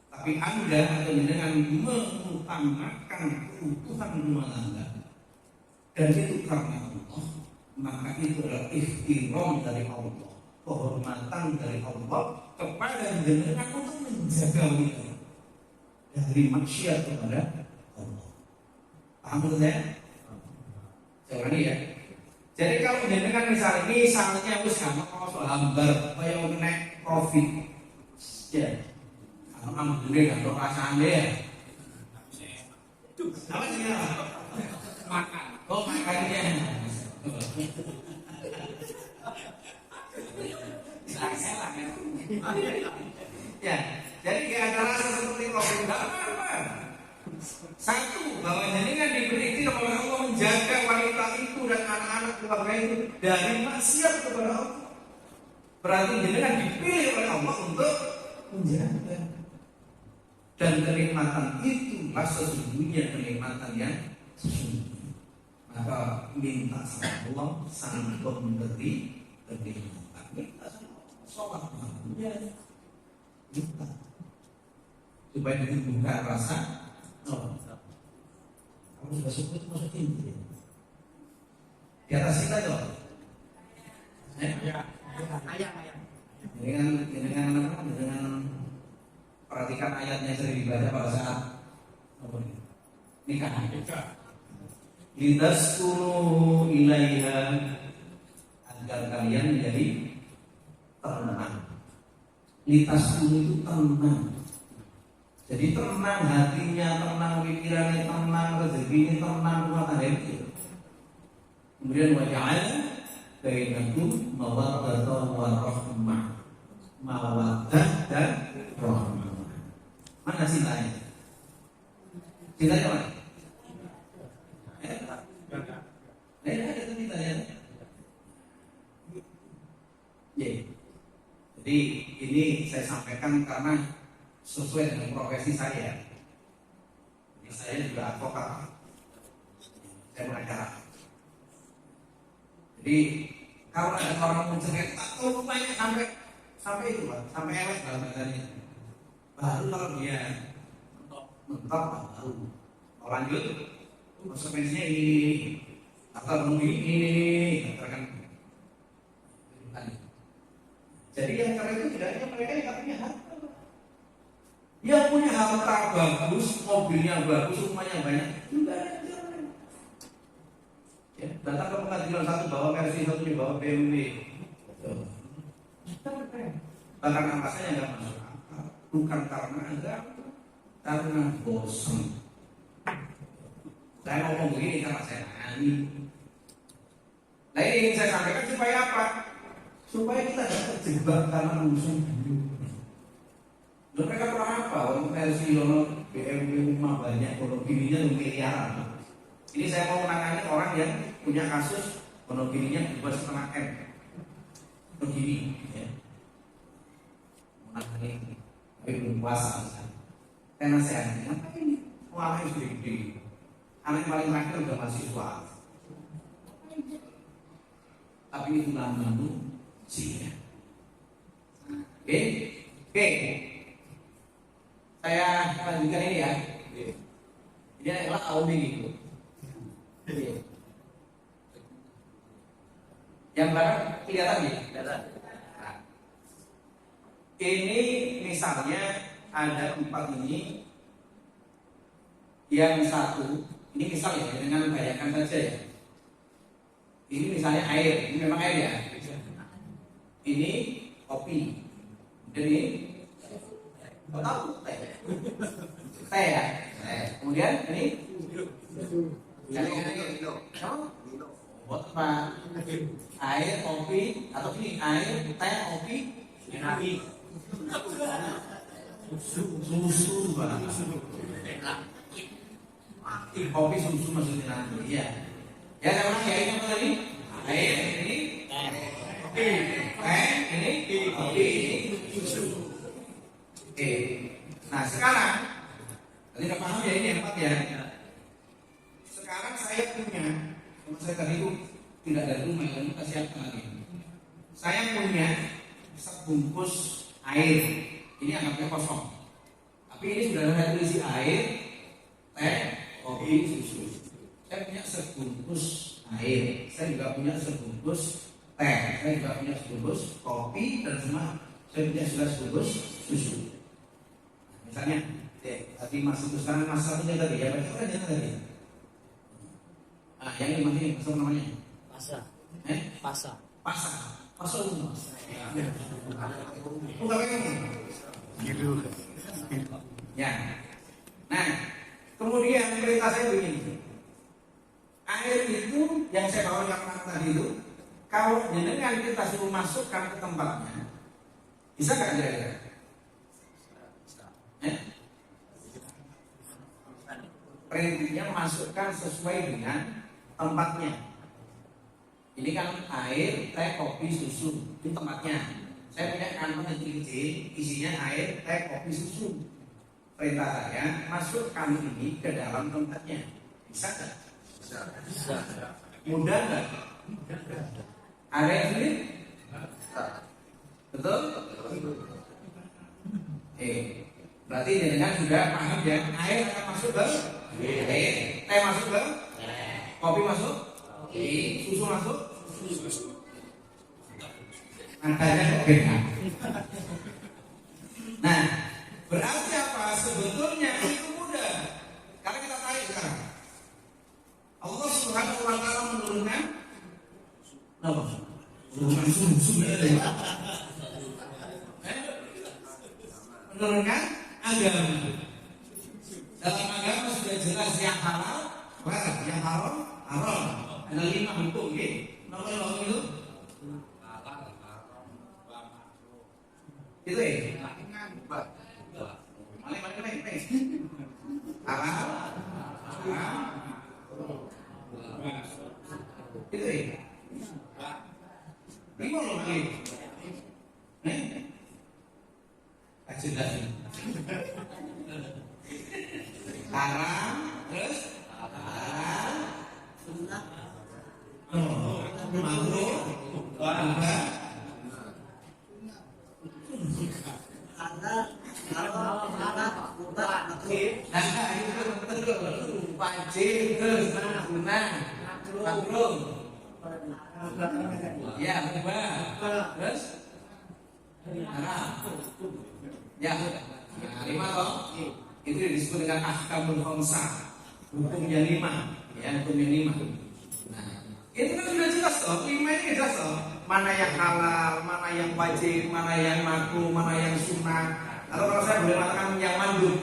tapi Anda atau jenengan mengutamakan keutuhan rumah tangga, dan itu karena Allah, maka itu adalah ikhtiram dari Allah, kehormatan dari Allah kepada jenengan untuk menjaga wilayah dari maksiat kepada Allah. Paham saya? Saya ulangi ya. Jadi kalau jenengan misalnya wis gak mau hambar kaya kena Covid. Ya. Alhamdulillah gak rasane ya. Apa sih ya? Makan. Oh, makannya. Salah ya. Ya, jadi gak ada rasa seperti Covid. Enggak apa-apa. Satu, bahwa jenengan diberi izin oleh Allah menjaga wanita itu dan anak-anak keluarga itu dari maksiat kepada Allah. Berarti jenengan dipilih oleh Allah untuk menjaga. Dan kenikmatan itu sesungguhnya kenikmatan yang sesungguhnya. Maka minta sama Allah sang pemberi kenikmatan. Minta sama Allah, sholat malamnya, minta supaya ditumbuhkan rasa. Kamu sudah sebut masukin di atas kita dong. Ayat. Dengan perhatikan ayatnya sering dibaca pada saat nikah. Litaskunu ilaiha, agar kalian menjadi tenang. Litaskunu itu tenang. Jadi tenang hatinya, tenang pikirannya, tenang rezekinya, tenang rumah tangga itu. Kemudian waja'ala bainakum mawaddatan wa rahmah. Mawaddah dan rahmah. Mana cintanya? Cintanya mana? Ada cintanya. Jadi ini saya sampaikan karena sesuai dengan profesi saya. Saya juga advokat. Saya pengacara. Jadi kalau ada orang mencerai, tak rupanya sampai itu, Pak, sampai elek dalam bahasanya. Baru kalau dia mentok baru. Kalau lanjut, konsekuensinya ini, atau ini, katakan. Jadi yang cerai itu tidak hanya mereka yang punya harta. Yang punya harta bagus, mobilnya bagus, rumahnya banyak, juga ada yang cerai. Ya, datang ke pengadilan satu bawa Mercy, satunya bawa BMW. Bahkan angkasanya nggak masuk akal. Bukan karena enggak, karena bosan. Saya ngomong begini karena saya nani. Nah ini ingin saya sampaikan supaya apa? Supaya kita tidak terjebak karena urusan hidup. Dan mereka pernah apa? Untuk Mercy, BMW rumah banyak, kalau gininya miliaran. Ini saya mau menangani orang yang punya kasus monogininya 2,5 M. Begini, ya. Menangani, tapi belum puasa misalnya. Karena saya apa ini? Wah, itu gede. Anak paling terakhir udah mahasiswa. Tapi itu lama C-nya. Oke, oke. Saya lanjutkan ini ya. Ini adalah AOB gitu. Yang belakang kelihatan ya? Kelihatan. Nah, ini misalnya ada 4 ini. Yang satu, ini misalnya dengan bayangkan saja ya. Ini misalnya air, ini memang air ya. Ini kopi. Ini tahu teh. Teh ya. Kemudian ini buat apa? Air, kopi, atau ini air, teh, kopi, kopi. Susu, kopi susu maksudnya nanti ya. Ya saya ulang ya, ini apa tadi? Air, ini kopi, ini kopi, ini susu. Oke. Nah sekarang, tadi udah paham ya ini yang 4 ya. Sekarang saya punya, saya tadi itu tidak ada rumah yang kita siapkan lagi. Saya punya sebungkus air, ini anggapnya kosong. Tapi ini sudah ada tulis air, teh, kopi, susu. Saya punya sebungkus air, saya juga punya sebungkus teh, saya juga punya sebungkus kopi dan semua. Saya punya juga sebungkus susu. Misalnya, tadi masuk ke sana masalahnya tadi ya, baca aja tadi. Ah, yang ini masuk namanya? Pasa. Pasa. Pasa. Pasa umum. Bukan Gitu. Ya. Nah, kemudian perintah saya begini. Air itu yang saya bawa yang tadi itu, kalau jenengan kita suruh masukkan ke tempatnya, bisa nggak kira-kira? Perintahnya masukkan sesuai dengan tempatnya. Ini kan air, teh, kopi, susu, itu tempatnya. Saya punya kantong kecil-kecil, isinya air, teh, kopi, susu. Perintah saya masukkan ini ke dalam tempatnya. Bisa nggak? Bisa. Mudah nggak? Ada yang sulit? Betul? Berarti jenengan sudah paham ya, air akan masuk ke air, teh masuk ke kopi masuk, susu masuk, angkanya kok beda. Nah, berarti apa? Sebetulnya itu mudah. Karena kita tarik sekarang. Allah Subhanahu wa taala menurunkan apa? Susu menurunkan agama. Dalam agama sudah jelas yang halal, yang haram, haram. Ada 5 hukum, nomor itu. Itu ya. Mana. Halal, haram. Itu ya. 5 loh lagi. Jelas. Haram, terus halal, sunnah, makruh, wajib, wajib, terus sunnah, makruh, ya mubah, terus haram. Ya, 5 toh. Itu disebut dengan ahkamul khamsah. Hukumnya 5, ya, hukumnya 5. Nah, itu kan sudah jelas toh, 5 ini jelas toh. Mana yang halal, mana yang wajib, mana yang makruh, mana yang sunnah. Atau kalau saya boleh mengatakan yang mandub.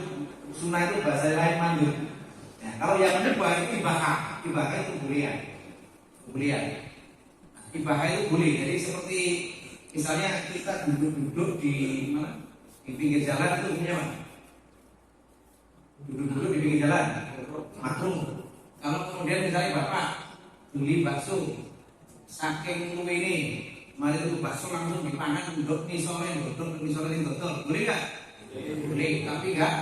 Sunnah itu bahasa lain mandub. Ya, kalau yang mubah itu ibahah. Ibahah itu boleh. Boleh. Ibahah itu boleh. Jadi seperti misalnya kita duduk-duduk di mana? Di pinggir jalan itu punya apa? Duduk-duduk di pinggir jalan, makruh. Kalau kemudian misalnya bapak beli bakso, saking luwe ini, mari itu bakso langsung dipangan, duduk nih sore, duduk ini betul, boleh nggak? Boleh, tapi nggak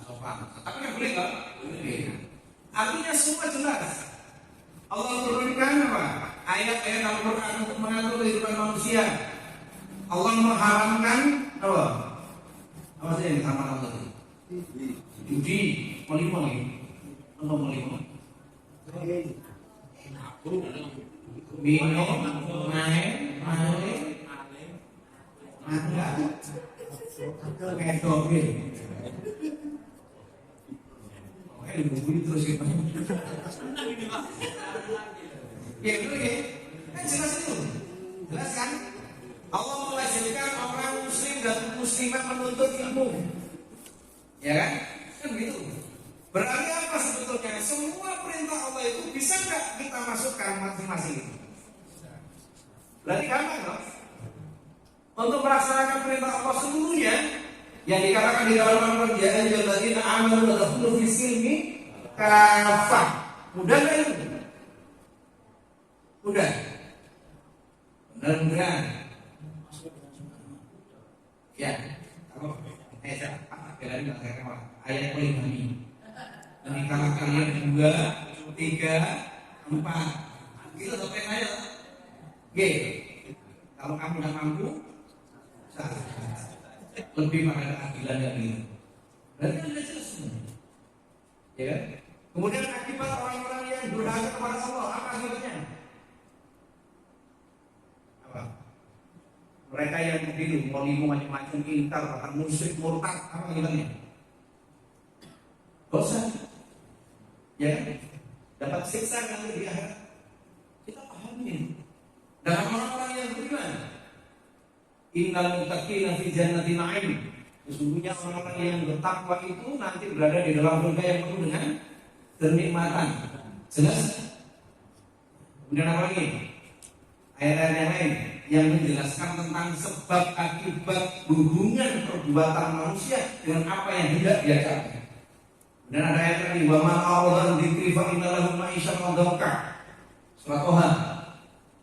sopan. Tapi nggak boleh nggak? Boleh. Artinya semua jelas. Allah turunkan apa? Ayat-ayat Al-Quran untuk mengatur kehidupan manusia. Allah mengharamkan apa? Apa sih yang diharamkan Allah itu? Judi, moli-moli, apa moli-moli? Minum, main, pedofil. Oke, dibungkuli terus gitu. Ya itu ya, kan jelas itu, jelas kan? Allah mewajibkan orang muslim dan muslimah menuntut ilmu, ya kan? Kan begitu. Berarti apa sebetulnya? Semua perintah Allah itu bisa nggak kita masukkan masing-masing? Berarti gampang dong. Untuk melaksanakan perintah Allah seluruhnya yang dikatakan di dalam Al-Quran, ya ayyuhalladzina amanu wadkhulu fis silmi kafah. Mudah nggak itu? Mudah. Mudah-mudahan. Ya. Kalau kalian mengatakan ayat poligami. Menikahlah kalian 2, 3, 4. Kita sampai aja. G. Kalau kamu tidak mampu, lebih pada keadilan dari itu. Berarti kan sudah jelas semua. Ya kan? Kemudian akibat orang-orang yang durhaka kepada Allah, apa akibatnya? Apa? Mereka yang begitu, mau macam-macam, ingkar, bahkan musyrik, murtad, apa akibatnya? Dosa. Ya kan? Dapat siksa nanti di akhirat. Kita pahami. Dan orang-orang yang beriman, innal muttaqina fi jannatin na'im. Sesungguhnya orang-orang yang bertakwa itu nanti berada di dalam surga yang penuh dengan kenikmatan. Jelas? Kemudian apa lagi? Ayat-ayat yang lain yang menjelaskan tentang sebab akibat hubungan perbuatan manusia dengan apa yang tidak dia capai. Dan ada ayat lagi, wa man a'rada dzikri fa inna lahu ma'isyatan dhanka. Surat Toha.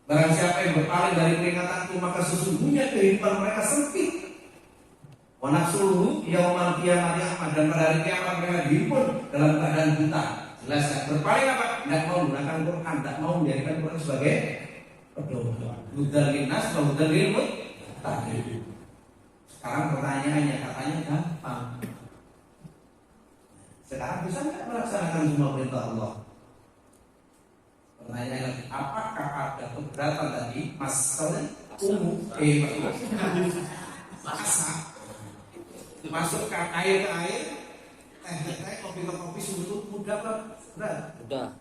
Barang siapa yang berpaling dari peringatanku, maka sesungguhnya kehidupan mereka sempit. Wa nahsyuruhu yaumal qiyamati a'ma, dan pada hari kiamat mereka dihimpun dalam keadaan buta. Jelas kan? Berpaling apa? Tidak mau menggunakan Quran, tidak mau menjadikan Quran sebagai pedoman. Hudal linnas wa hudal lil muttaqin. Sekarang pertanyaannya, katanya gampang. Sekarang bisa nggak melaksanakan semua perintah Allah? Pertanyaan lagi, apakah ada keberatan tadi masalah umum? Masukkan air ke air, teh ke teh, kopi ke kopi, suhu itu mudah kan? Mudah.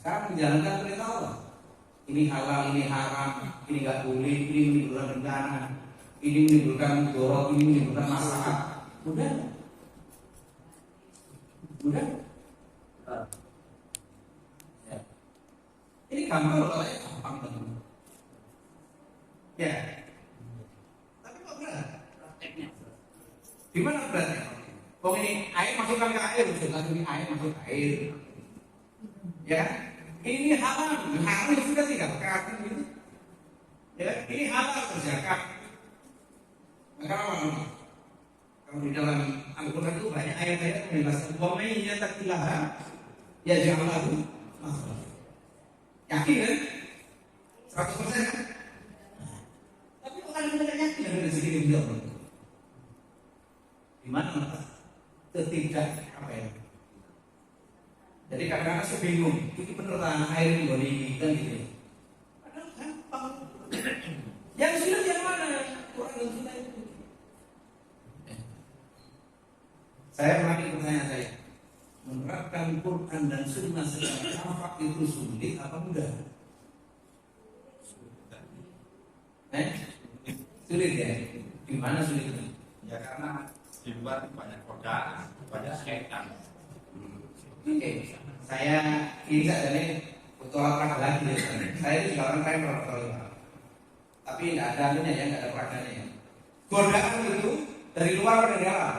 Sekarang menjalankan perintah Allah. Ini halal, ini haram, ini nggak boleh, ini menimbulkan bencana, ini menimbulkan mudarat, ini menimbulkan masalah. Mudah. Ya. Ini gampang loh, katanya gampang banget. Ya. Tapi kok berat? Prakteknya. Gimana beratnya? Kok ini air masukkan ke air, ini air masuk ke air. Ya. Ini halal sudah tidak berkati gitu. Ya, ini halal berzakat. Maka apa? Kalau di dalam Al-Quran itu banyak ayat-ayat menjelaskan bahwa may yattaqillaha yaj'al lahu makhraja. Yakin kan? 100% kan? Tapi kok kalian tidak yakin dengan rezeki yang dia beri? Di mana mata? Ketidak apa ya? Jadi kadang-kadang saya bingung, ini bener tanah air ini boleh kan gitu. Padahal gampang. Yang sudah yang mana? Quran dan Sunnah itu. Saya ulangi pertanyaan saya. Menerapkan Quran dan Sunnah secara hafal itu sulit apa mudah? Sulit ya? Gimana sulit itu? Ya karena di luar banyak godaan, banyak setan. Oke, saya ini saja nih bertolak lagi. Saya itu juga orang kaya bertolak. Tapi tidak ada anunya ya, tidak ada peradannya ya. Godaan itu dari luar atau dari dalam?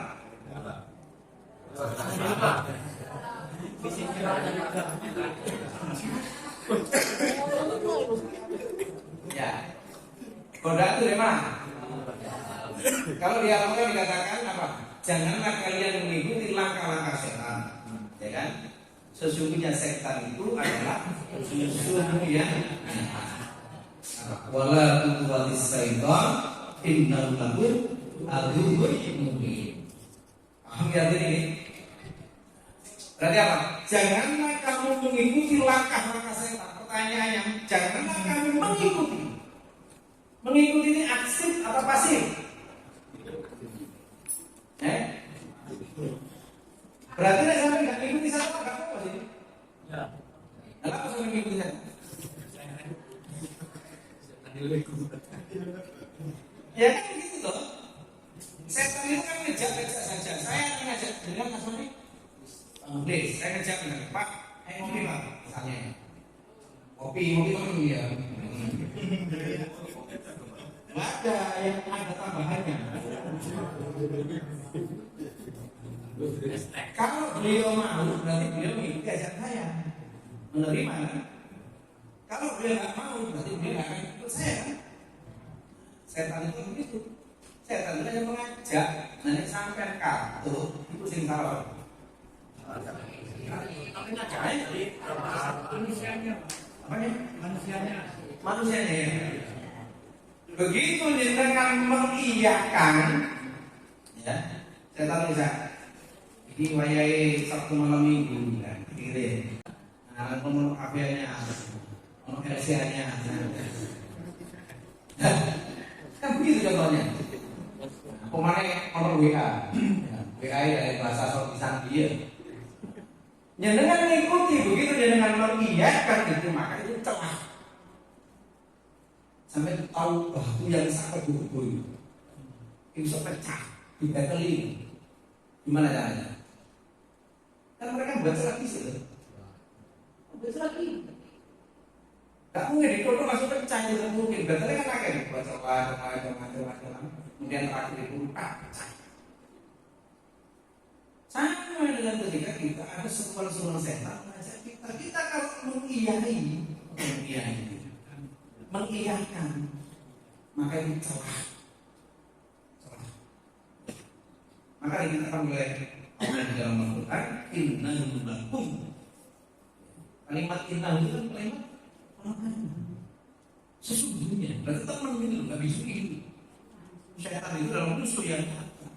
Ya, godaan itu dari mana? Kalau di Al-Quran dikatakan apa? Janganlah kalian mengikuti langkah-langkah setan. Ya kan? Sesungguhnya setan itu adalah musuhmu yang wala tuwalis syaitan innahu lakum aduwwun mubin. Paham ya ini? Berarti apa? Janganlah kamu mengikuti langkah-langkah setan. Pertanyaannya, janganlah kamu mengikuti. Mengikuti ini aktif atau pasif? Berarti saya nggak mengikuti setan, apa sih? Ya. Kenapa saya mengikuti setan? Ya kan begitu toh. Setan itu kan ngejak-ngejak saja. Saya ngajak dengan Mas Mani. Please, saya ngejak dengan Pak, ngopi Pak, misalnya. Kopi kan ya. Ada yang ada tambahannya. Kalau beliau mau, berarti beliau mengikuti ajak saya. Menerima kan? Kalau beliau nggak mau, berarti beliau nggak akan ikut saya kan? Setan itu begitu. Setan itu hanya mengajak, nanti sampai kartu itu sing tahu. Tapi ngajarin tadi manusianya. Apanya? Manusianya ya. Begitu dengan mengiyakan, ya, setan bisa. Ini wayai Sabtu malam Minggu kan, kira. Nah, nomor HP-nya, nomor RCA-nya. Kan begitu contohnya. Kemarin nomor WA, WA dari bahasa Sopisan dia. Ya dengan mengikuti begitu dia dengan mengiyakan itu maka itu celah. Sampai tahu batu yang sangat berubah itu bisa pecah, dibeteli. Gimana caranya? Kan mereka baca lagi sih, baca lagi. Tak mungkin di foto masuk pecah itu mungkin. Betelnya kan akan baca macam-macam. Kemudian terakhir itu pecah. Sama dengan ketika kita ada sebuah setan mengajak kita kalau mengiyakan, maka itu celah. Maka dikatakan oleh Allah di dalam Al-Quran, innahu lakum. Kalimat innahu itu kan kalimat sesungguhnya. Berarti teman itu nggak bisa gitu. Setan itu dalam musuh yang nyata.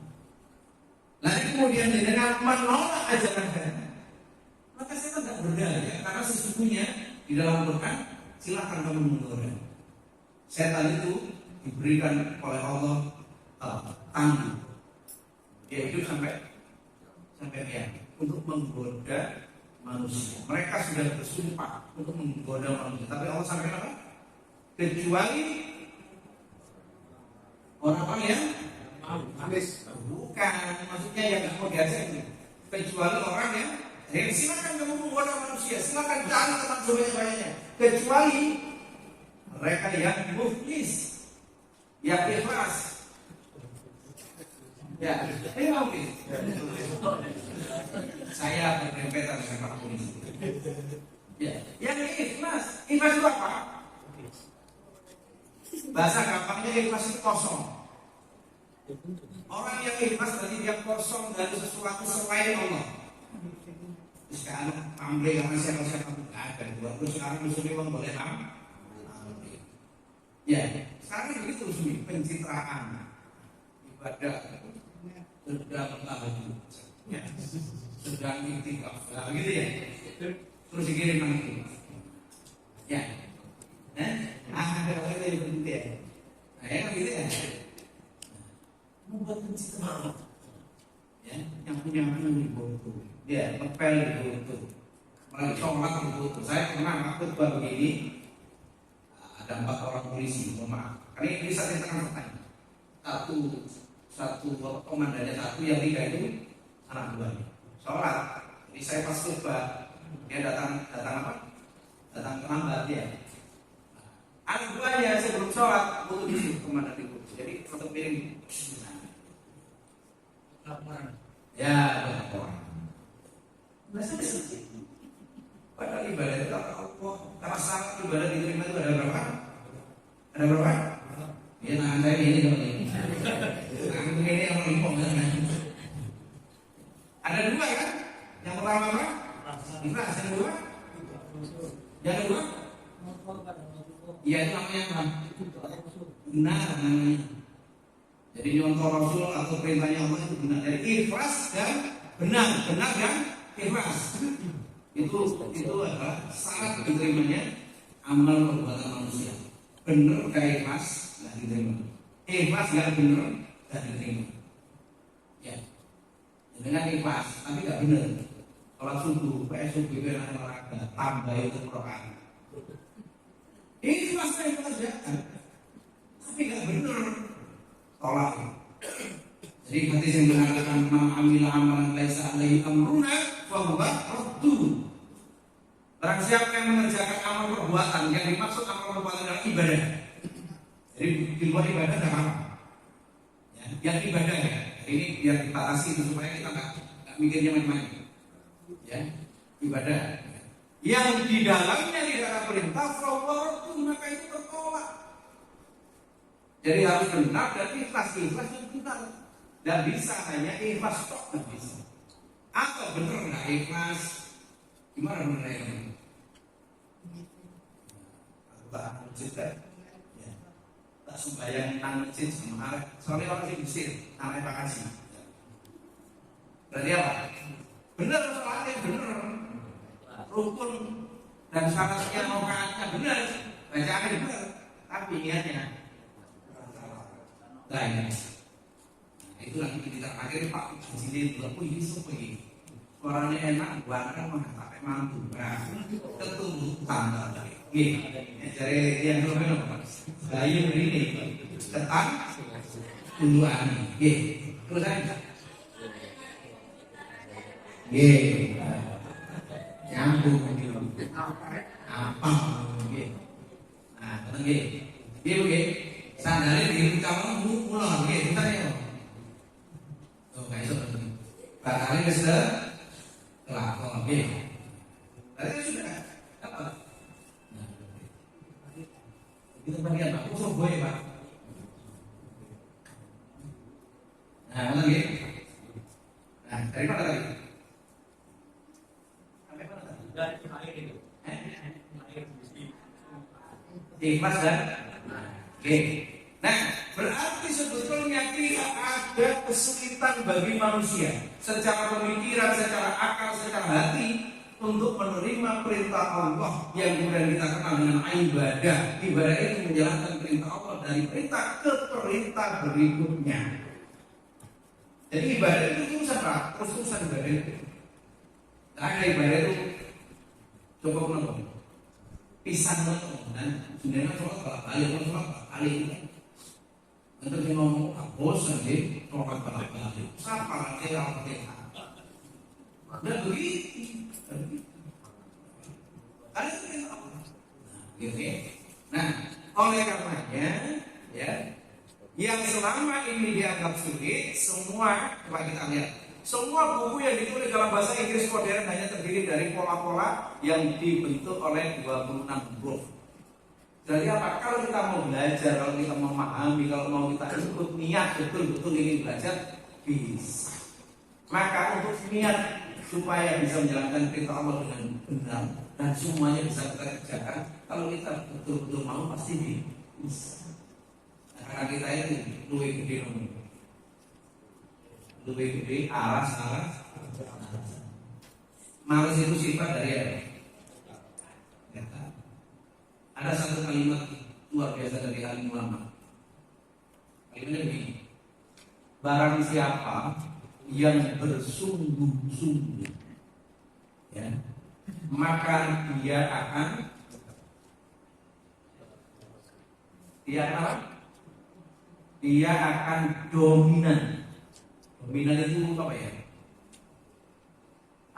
Lalu kemudian dengan menolak ajaran setan, maka setan tidak berdaya. Karena sesungguhnya di dalam Al-Quran, silakan kamu menggoda. Setan itu diberikan oleh Allah tangguh. Dia hidup sampai kiamat untuk menggoda manusia. Mereka sudah bersumpah untuk menggoda manusia, tapi Allah sampaikan apa? Kecuali orang-orang yang habis. Bukan, maksudnya yang nggak mau diajak itu. Kecuali orang yang silakan kamu menggoda manusia, silakan cari teman sebanyak-banyaknya. Kecuali mereka yang muflis, yang ikhlas. Ya, ini mungkin. Saya berdempetan dengan Pak Polisi. Ya, yang ikhlas itu apa? Bahasa gampangnya ikhlas itu kosong. Orang yang ikhlas berarti dia kosong dari sesuatu selain Allah. Sekarang ambil yang siapa-siapa ada. Terus sekarang Muslim boleh ambil. Ya, sekarang begitu Muslim pencitraan ibadah. Sedang tahajud, ya, sedang iktikaf, gitu ya. Terus dikirim nanti, ya, ada orang yang begitu ya. Nah, ya kan gitu ya. Membuat pencitraan, ya, yang punya anak di foto, ya, ngepel di foto, mulai sholat di foto. Saya pernah akut baru begini, ada 4 orang polisi, mohon maaf. Karena ini bisa ditangkap satu komandannya satu, yang 3 itu anak buahnya sholat. Jadi saya pas khutbah dia datang apa? Datang terlambat dia. Anak buahnya sebelum sholat butuh di komandan itu. Jadi foto piring. Laporan. Ya, laporan. Padahal ibadah itu Allah. Karena saat ibadah diterima itu ada berapa? Ada berapa? Ya, nah saya ini dong ini. Ini yang melimpong kan? Ada 2 kan? Yang pertama apa? Ikhlas. Yang kedua? Ya itu namanya apa? Benar namanya. Jadi nyontoh Rasul atau perintahnya Allah itu benar. Jadi ikhlas dan benar dan ikhlas. Itu adalah syarat diterimanya amal perbuatan manusia. Benar gak ikhlas nggak diterima. Ikhlas gak benar gak diterima. Ya. Dengan ikhlas tapi gak benar. Kalau subuh, subuh olahraga, tambah itu Quran. Ikhlas ya, tapi gak benar. Tolak. Jadi hadis yang mengatakan ma'amila amalan laisa alaihi amruna fahuwa raddun. Barang siapa yang mengerjakan amal perbuatan, yang dimaksud amal perbuatan adalah ibadah. Jadi di luar ibadah ada apa? Ya, yang ibadah ya. Ini biar dibatasi itu supaya kita nggak mikirnya main-main. Ya, ibadah. Yang di dalamnya tidak ada perintah, fahuwa raddun, maka itu tertolak. Jadi harus benar dan ikhlas yang benar. Dan bisa hanya ikhlas tok, nggak bisa. Atau benar nggak ikhlas? Gimana benar? Tak masjid kan? Ya. Tak sembahyang nang masjid sama arek. Soalnya orang di Mesir, arek vakasi. Berarti apa? Benar soalnya benar. Rukun dan syaratnya rokaatnya benar, bacaannya benar, tapi niatnya lain. Itu lagi kita akhirnya Pak Haji bilang, oh ini seperti suaranya enak, bahkan mengatakan mampu. Nah, ketemu tanda dari jadi yang belum bayu ini ketan duluan, terus aja, nyambung apa, nah tenang, sandalnya di kamu mulai, bentar ya. Oh, kayak itu. Barangkali sudah kelakon, tadi sudah apa? Nah, kita bagian Pak, usah gue Pak. Nah, lagi. Nah, dari mana tadi? Sampai mana tadi? Dari akhir itu. Ikhlas dan oke. Nah, berarti sebetulnya tidak ada kesulitan bagi manusia secara pemikiran, secara akal, secara hati untuk menerima perintah Allah yang kemudian kita kenal dengan ibadah. Ibadah itu menjalankan perintah Allah dari perintah ke perintah berikutnya. Jadi ibadah itu urusan apa? Urusan ibadah itu. Nah, ibadah itu cukup menonton. Pisang menonton dan sebenarnya sholat balik nanti dia ngomong bosan deh, sholat balik siapa lagi yang Fatihah dan begitu ada gitu ya. Nah, oleh karenanya ya, yang selama ini dianggap sulit, semua coba kita lihat, semua buku yang ditulis dalam bahasa Inggris modern hanya terdiri dari pola-pola yang dibentuk oleh 26 huruf. Jadi apa? Kalau kita mau belajar, kalau kita mau memahami, kalau mau kita ikut niat betul-betul ingin belajar, bisa. Maka untuk niat supaya bisa menjalankan perintah Allah dengan benar dan semuanya bisa kita kerjakan, kalau kita betul-betul mau pasti bisa. Nah, karena kita itu lebih gede nomor. Lebih gede, alas. Malas itu sifat dari apa? Ada satu kalimat luar biasa dari alim ulama. Kalimatnya begini: barang siapa yang bersungguh-sungguh, ya, maka dia akan dominan. Dominan itu apa ya?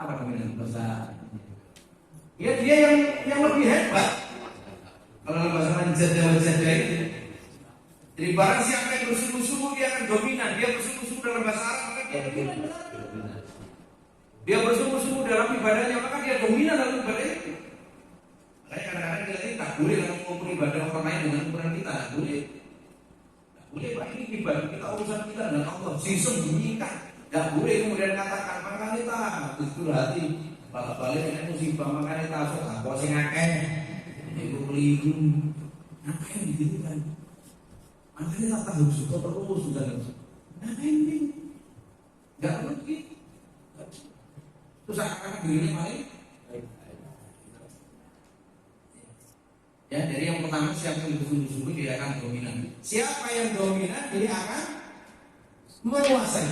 Apa dominan bahasa? Ya dia yang lebih hebat. Kalau bahasa jada itu, jadi barang siapa yang bersungguh-sungguh dia akan dominan. Dia bersungguh-sungguh dalam bahasa Arab maka dia dominan. Dia bersungguh-sungguh dalam ibadahnya maka dia dominan dalam ibadah itu. Makanya kadang-kadang kita ini tak boleh kalau mengukur ibadah orang lain dengan ukuran kita, tak boleh. Tak boleh Pak, ini ibadah kita, urusan kita dan Allah disembunyikan. Tak boleh kemudian katakan maka kita betul hati balik-balik ini musibah maka kita suka bosing akeh. Ibu keliru, Ngapain gitu kan? Makanya tak tahu suka terus sudah. Ngapain ini? Gak ngerti. Terus akan dirinya paling. Ya, dari yang pertama siapa yang bersungguh-sungguh dia akan dominan. Siapa yang dominan dia akan menguasai.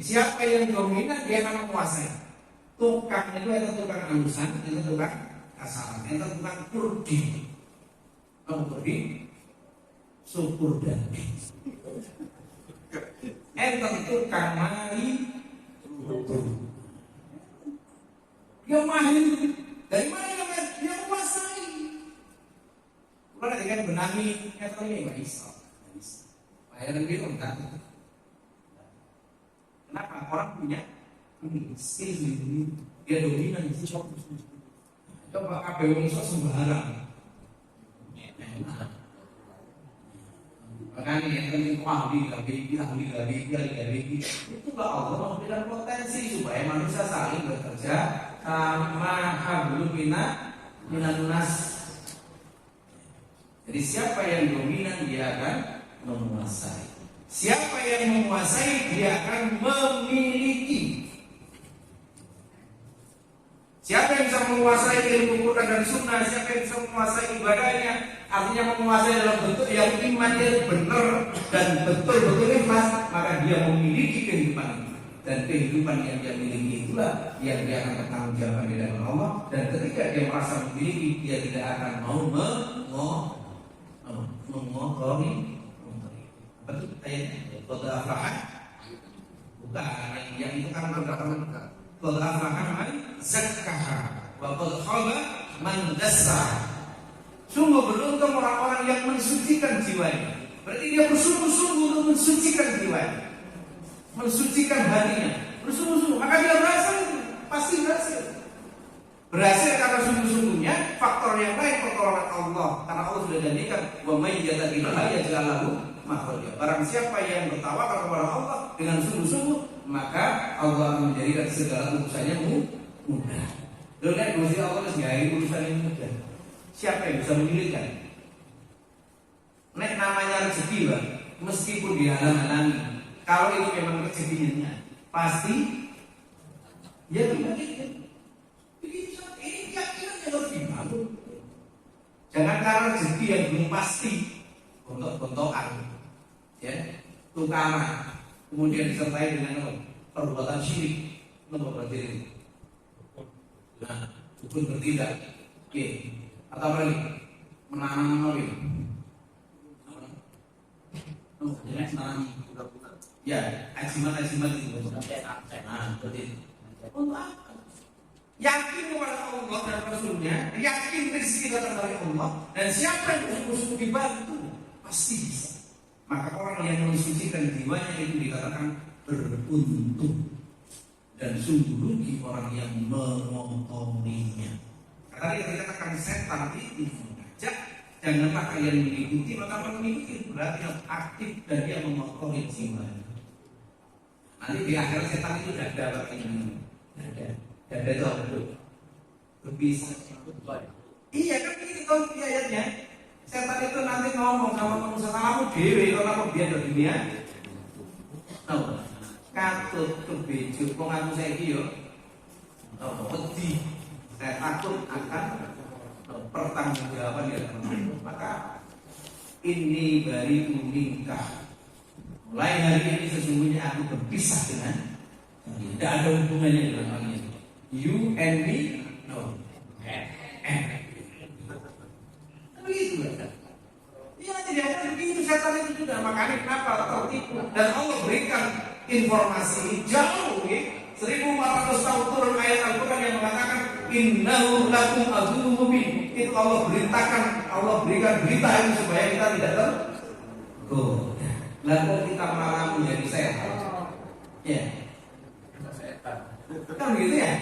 Siapa yang dominan dia akan menguasai. Tukang itu ada tukang alusan, ada tukang kasaran, ada tukang kurdi. Kamu kurdi? Syukur dan enten tukang mari dia mahir. Dari mana dia menguasai? Kalau dengan benami enten ini nggak bisa. Bayaran biru kan? Kenapa orang punya skill ini? Dia dominan di situ. Coba KPU itu sembarang. Makanya yang penting ahli itulah Allah memberikan potensi supaya manusia saling bekerja sama hablum minan nas. Jadi siapa yang dominan dia akan menguasai. Siapa yang menguasai dia akan memiliki. Siapa yang bisa menguasai ilmu Quran dan Sunnah, siapa yang bisa menguasai ibadahnya, artinya menguasai dalam bentuk yang iman yang benar dan betul-betul ikhlas, maka dia memiliki kehidupan ini. Dan kehidupan yang dia miliki itulah yang dia akan bertanggung jawab di dalam Allah. Dan ketika dia merasa memiliki, dia tidak akan mau mengotori. Apa itu ayatnya? Qad aflaha. Bukan yang itu kan berkata qad aflaha man zakkaha wa qad khaba man dassaha. Sungguh beruntung orang-orang yang mensucikan jiwanya. Berarti dia bersungguh-sungguh untuk mensucikan jiwanya, mensucikan hatinya, bersungguh-sungguh. Maka dia berhasil, pasti berhasil. Berhasil karena sungguh-sungguhnya. Faktor yang lain pertolongan Allah. Karena Allah sudah janjikan, wa may yattaqillaha yaj'al lahu makhraja. Barang siapa yang bertawakal kepada Allah dengan sungguh-sungguh, maka Allah akan menjadikan segala urusannya mudah. Lalu lihat Gusti Allah segala urusan yang mudah. Siapa yang bisa menyulitkan? Nek namanya rezeki, Bang, meskipun dihalang-halangi, kalau itu memang rezekinya, pasti ya begitu. Ini keyakinan yang harus dibangun. Jangan karena rezeki yang belum pasti bentok-bentokan, ya, tukaran, kemudian disertai dengan perbuatan syirik, berarti, nah, hukum bertindak, oke. Atau apa lagi? Menanam lagi. Menanam. Ya, ajimat itu. Nah, berarti. Untuk apa? Yakin kepada Allah dan Rasulnya, yakin rezeki datang dari Allah, dan siapa yang bersungguh-sungguh dibantu pasti bisa. Maka orang yang mensucikan jiwanya itu dikatakan beruntung, dan sungguh rugi orang yang mengotorinya. Tadi dikatakan setan itu mengajak, janganlah kalian mengikuti, maka mengikuti berarti yang aktif dan dia mengotori jiwanya. Nanti di akhir setan itu dada bagian dada itu apa tuh? Bisa. Iya kan ini tahu ayatnya. Setan itu nanti ngomong sama manusia, kamu dewi, kalau kamu biar dari dunia. Tahu? Katut kebejuk, pengaku saya iyo. Pedih. Saya takut akan pertanggungjawaban di dalam hidup. Maka ini bari nikah. Mulai hari ini sesungguhnya aku berpisah dengan tidak ada hubungannya dengan hal ini. You and me, no. Begitu kan? Ya tidak ada begitu, setan itu sudah. Makanya kenapa tertipu? Dan Allah berikan informasi jauh, 1400 tahun turun ayat Al-Quran yang mengatakan innahu lakum aduwwun mubin. Itu Allah beritakan, Allah berikan berita ini supaya kita tidak tergoda. Lalu kita malah menjadi setan. Ya. Kan begitu ya?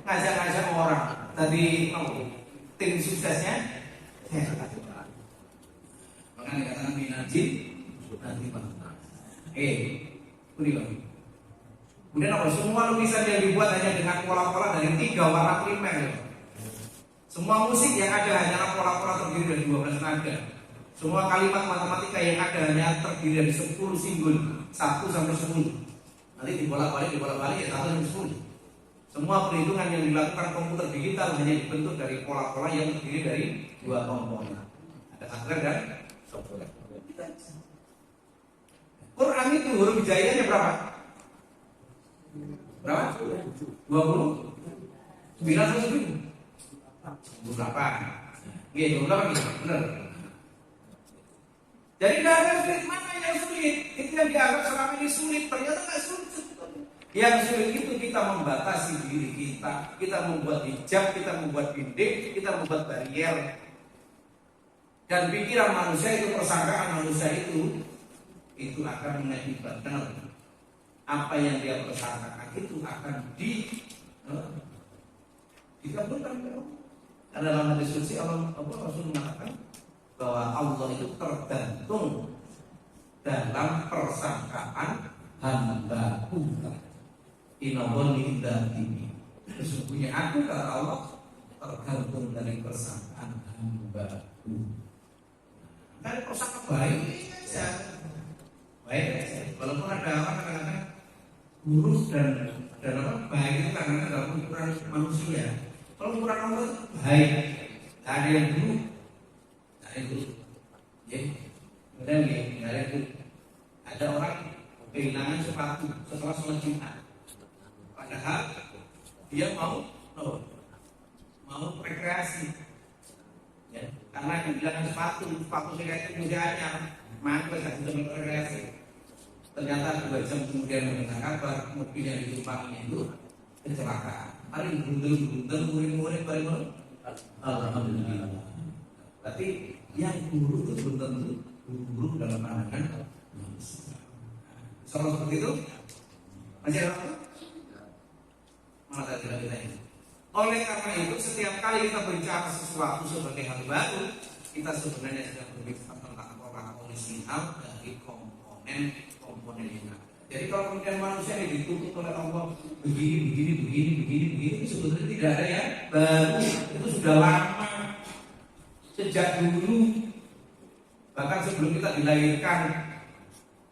Ngajak-ngajak orang. Tadi tim suksesnya setan. Makanya dikatakan minajid nanti bang. Beri bang. Kemudian apa? Semua lukisan yang dibuat hanya dengan pola-pola dari 3 warna primer. Semua musik yang ada hanyalah pola-pola terdiri dari 12 nada. Semua kalimat matematika yang ada hanya terdiri dari 10 simbol, 1 sampai 10. Nanti dibolak-balik ya 1 sampai 10. Semua perhitungan yang dilakukan komputer digital hanya dibentuk dari pola-pola yang terdiri dari 2 komponen. Ada hardware dan software. Quran itu huruf hijaiyahnya berapa? Berapa? 20? 9 atau 10? 28. Iya, 28 gitu. Benar. Jadi tidak ada sulit, mana yang sulit? Itu yang dianggap selama ini sulit, ternyata tidak sulit. Yang sulit itu kita membatasi diri kita membuat hijab, kita membuat dinding, kita membuat barrier. Dan pikiran manusia itu, persangkaan manusia itu akan mengakibatkan apa yang dia persangkakan itu akan dikabulkan. Karena dalam hadis suci Allah Rasul mengatakan bahwa Allah itu tergantung dalam persangkaan hamba-Ku. Inaboni ini. Sesungguhnya aku, kata Allah, tergantung dari persangkaan hamba-Ku. Dari persangkaan baik saja. Baik saja. Walaupun ada orang kadang-kadang buruk dan apa baik itu kadang-kadang dalam ukuran manusia. Kalau ukuran Allah itu baik, tidak ada yang buruk. Itu, ya, kemudian itu ada orang kehilangan sepatu setelah sholat Jumat, padahal dia mau rekreasi, ya, karena kehilangan sepatu saya itu mudahannya, maka saya sudah rekreasi. Ternyata 2 jam kemudian mendengar kabar mobil yang ditumpanginya itu kecelakaan. Hari buntel murid-murid baru alhamdulillah. Berarti yang buruk itu belum tentu buruk dalam pandangan manusia. Soal seperti itu masih ada waktu? Mana tidak kita ini? Oleh karena itu setiap kali kita berbicara sesuatu sebagai hal baru, kita sebenarnya sedang berbicara tentang pola orisinal dari komponen yang ada. Jadi kalau kemudian manusia ini ditutup oleh Allah begini, itu sebetulnya tidak ada ya baru, itu sudah lama. Sejak dulu, bahkan sebelum kita dilahirkan.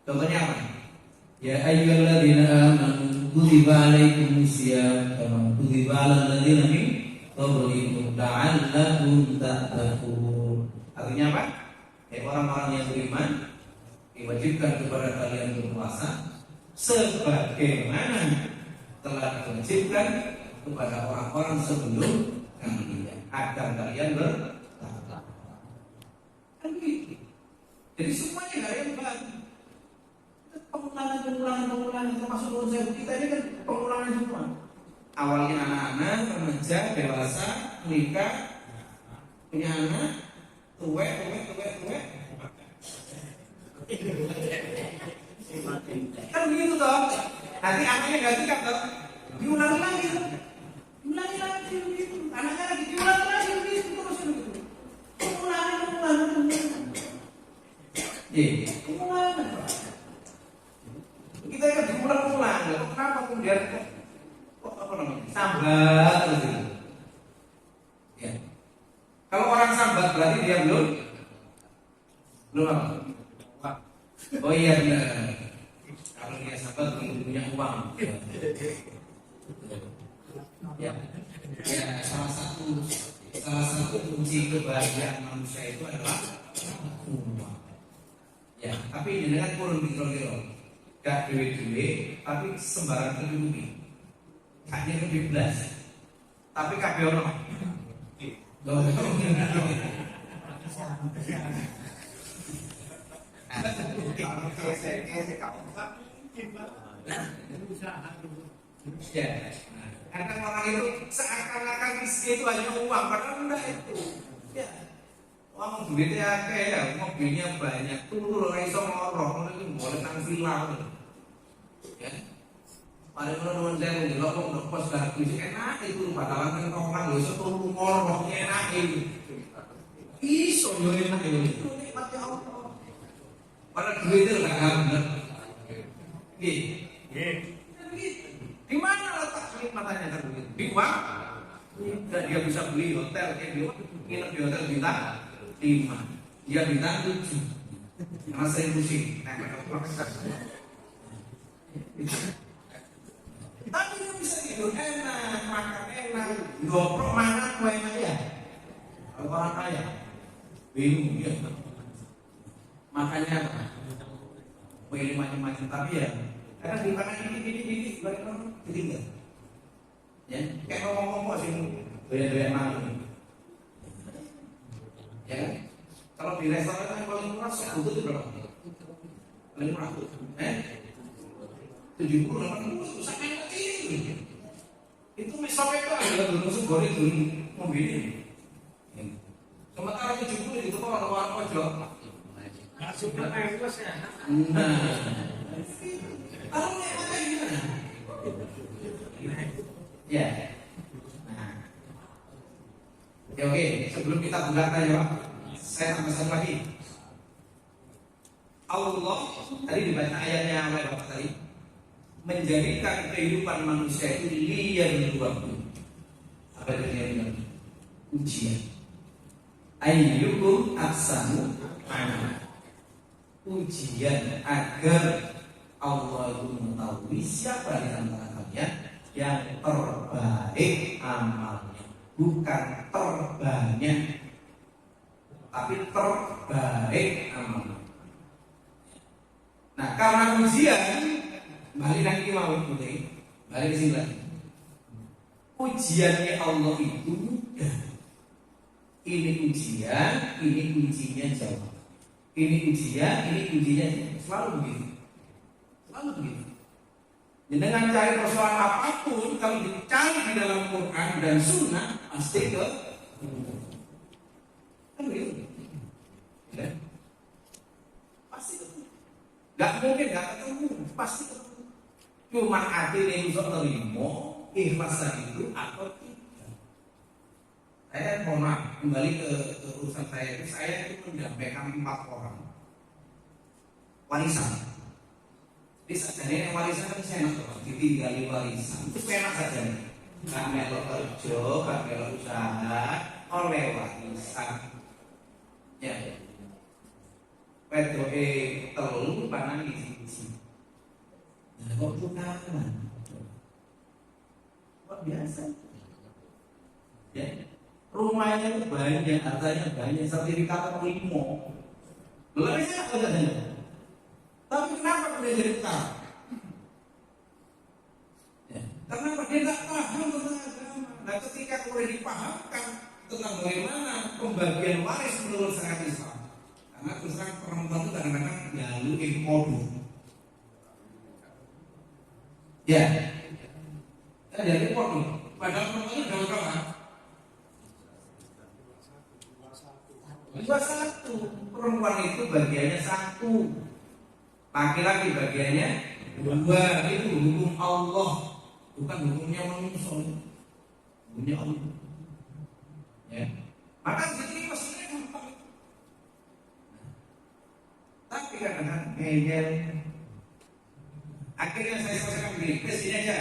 Contohnya apa? Ya ayyuhalladzina amanu kutiba alaikumusiyam kama kutiba alal ladzina min qablikum la'allakum tattaqun. Artinya apa? Orang-orang yang beriman diwajibkan kepada kalian berpuasa sebagaimana telah diwajibkan kepada orang-orang sebelum kalian agar kalian jadi semuanya nggak ada yang baru. Pengulangan termasuk urusan kita ini kan pengulangan semua. Awalnya anak-anak, remaja, dewasa, menikah, punya anak, tua. Kan begitu toh. Nanti anaknya ganti kan toh. Diulangi lagi begitu. Anaknya lagi diulangi lagi begitu terus begitu. Pengulangan. Pengulangan. Kita kan diulang-ulang. Kenapa kemudian kok apa namanya? Sambat terus itu. Ya. Kalau orang sambat berarti dia belum apa? Oh iya benar. Kalau dia sambat belum punya uang. Ya. Salah satu kunci kebahagiaan manusia itu adalah uang. Ya, tapi dengan kurun kira-kira gak duit-duit, tapi sembarang keduduki. Hanya bebas. Tapi kabeh ono. Ya, karena orang itu seakan-akan itu hanya uang, padahal enggak itu. Ya, uang duitnya akeh ya, mobilnya banyak, turun ora iso ngorong, itu boleh nang villa. Ya, paling orang saya menjelok kok pos bagus enak itu, padahal kan orang lho iso turun ngorong enak itu. Iso yo enak itu nikmatnya Allah. Padahal duitnya enggak bener. Nggih. Di mana letak kenikmatannya kan begitu? Di uang? Dan dia bisa beli hotel, dia nginep di hotel bintang 5, dia bintang 7. Karena saya pusing. Tapi dia bisa tidur enak, makan enak, goprok makan enak ya. Kalau orang kaya, bingung dia. Makanya apa? Pilih macam-macam, tapi ya karena di mana ini balik orang ketiga. Ya, kayak ngomong-ngomong sih, banyak malu. Ya kan? Kalau di restoran yang paling murah satu itu berapa? Paling murah tuh, 70, 80, sampai kecil. Itu misalnya itu adalah dulu goreng dulu mobil ini. Sementara 70 itu kalau orang pojok. Sudah bebas ya. Nah, kalau naik gimana? Ya. Nah. Oke, sebelum kita buka tanya, saya tambahkan lagi. Allah tadi dibaca ayatnya oleh Bapak tadi, menjadikan kehidupan manusia itu liyabluwakum. Apa itu? Ujian. Ayyukum ahsanu amala. Ujian agar Allah itu mengetahui siapa di antara kalian yang terbaik amalnya, bukan terbanyak, tapi terbaik amalnya. Nah, karena ujian, balik lagi mau putih, balik ke sini lagi. Ujiannya Allah itu mudah. Ini ujian, ini ujinya jawab. Ini ujian, ini ujinya selalu begitu. Selalu begitu. Dengan cari persoalan apapun, kalau dicari di dalam Quran dan Sunnah, pasti ke kan begitu. Ya. Pasti ketemu. Gak mungkin gak ketemu, pasti ketemu. Cuma artinya bisa terima ikhlasan itu atau tidak. Saya mau kembali ke urusan saya itu menyampaikan 4 orang warisan. Jadi sajane warisan kan saya enak, ditinggali warisan itu enak saja. Gak melok kerja, gak melok usaha, oleh warisan. Ya. Wedoke telu panang isi-isi. Nah, kok tukaran? Kok biasa? Ya. Rumahnya itu banyak, hartanya banyak, sertifikat 5. Belum bisa kerjanya. Tapi kenapa dia jadi utang? Ya. Karena dia tidak paham tentang agama. Nah, ketika kemudian dipahamkan tentang bagaimana pembagian waris menurut syariat Islam, karena terus terang perempuan itu kadang-kadang nyalu kodu. Ya, kan jadi kodu. Padahal perempuan itu dalam kalah. 21, perempuan itu bagiannya 1, laki-laki bagiannya 2. Itu hukum Allah, bukan hukumnya manusia. Hukumnya Allah. Ya, maka jadi maksudnya gampang. Tapi kadang-kadang ngeyel. Akhirnya saya selesaikan begini, kesini aja.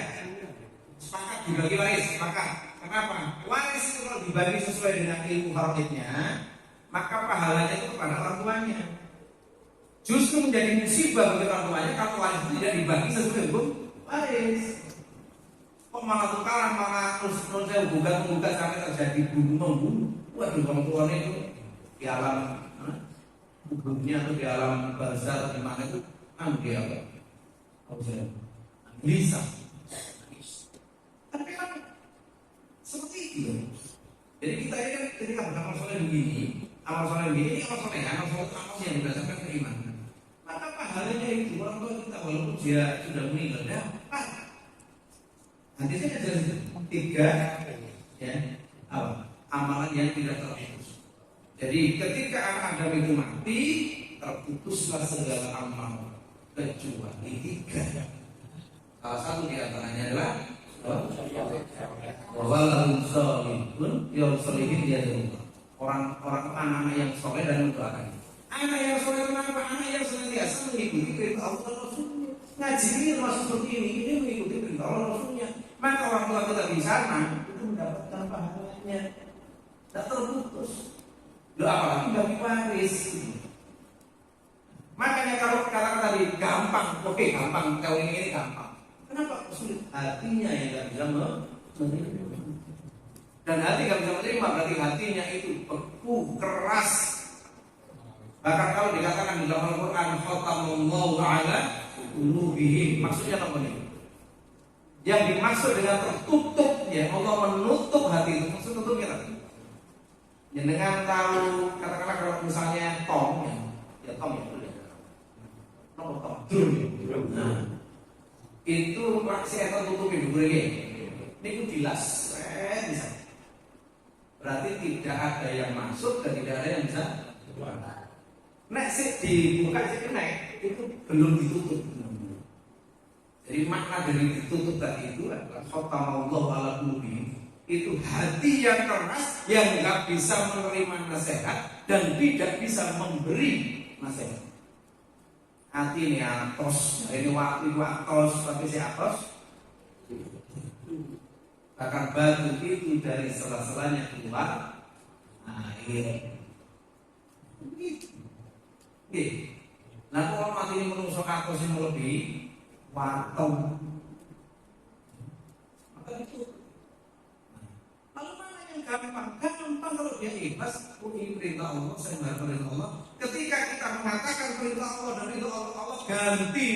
Sepakat dibagi waris, sepakat. Kenapa? Waris itu kalau dibagi sesuai dengan ilmu fardhnya, maka pahalanya itu kepada orang tuanya. Justru menjadi musibah bagi orang tuanya kalau waris itu tidak dibagi sesuai hukum waris. Kok malah tukaran, malah terus saya gugat sampai terjadi bunuh-membunuh. Waduh, orang tuanya itu di alam hukumnya atau di alam barzah atau di mana itu dia apa? Bisa. Tapi kan seperti itu. Jadi kita ini kan ketika beramal soleh begini, amal soleh begini, ini amal soleh yang berdasarkan keimanan. Maka pahalanya itu orang tua kita walaupun dia sudah meninggal dapat. Nanti saya jelas 3 ya apa? Amalan yang tidak terputus. Jadi ketika anak Adam itu mati, terputuslah segala amal kecuali 3. Salah satu di antaranya adalah walau solihun, yang solihin dia orang anak yang soleh dan mendoakan. Anak yang soleh kenapa? Anak yang senantiasa mengikuti perintah Allah dan Rasulnya. Ngaji ini termasuk seperti ini mengikuti perintah Allah dan Rasulnya. maka orang tua kita di sana itu mendapatkan pahalanya, tidak terputus. Loh, apalagi bagi waris. Makanya kalau kata tadi gampang, oke gampang, kau ini gampang. Kenapa sulit? Hatinya yang tidak bisa menerima. Dan hati tidak bisa menerima berarti hatinya itu beku, keras. Bahkan kalau dikatakan di dalam Al-Quran, khatamallahu ala qulubihim, maksudnya apa nih? Yang dimaksud dengan tertutupnya, Allah menutup hati itu. Maksud tutupnya apa? Ya dengan tahu, katakanlah kalau misalnya tong, ya tong ya boleh. Nomor tong, drum. Nah, itu reaksi akan tutupin dulu ya. Ini itu bilas, bisa. Berarti tidak ada yang masuk dan tidak ada yang bisa keluar. Nek sih dibuka sih kena, itu belum ditutup. Jadi makna dari ditutup tadi itu adalah khatamallahu ala qulubihim. Itu hati yang keras yang nggak bisa menerima nasihat dan tidak bisa memberi nasihat. Hati ini atos, ini waktu atos, tapi si atos. Bahkan batu itu dari sela-selanya keluar air. Nah kalau mati ini menungso atos yang lebih watong. Maka itu. Lalu mana yang gampang? Gampang kalau dia ikhlas, ini perintah Allah, saya mendengar perintah Allah. Ketika kita mengatakan perintah Allah dan itu Allah ganti.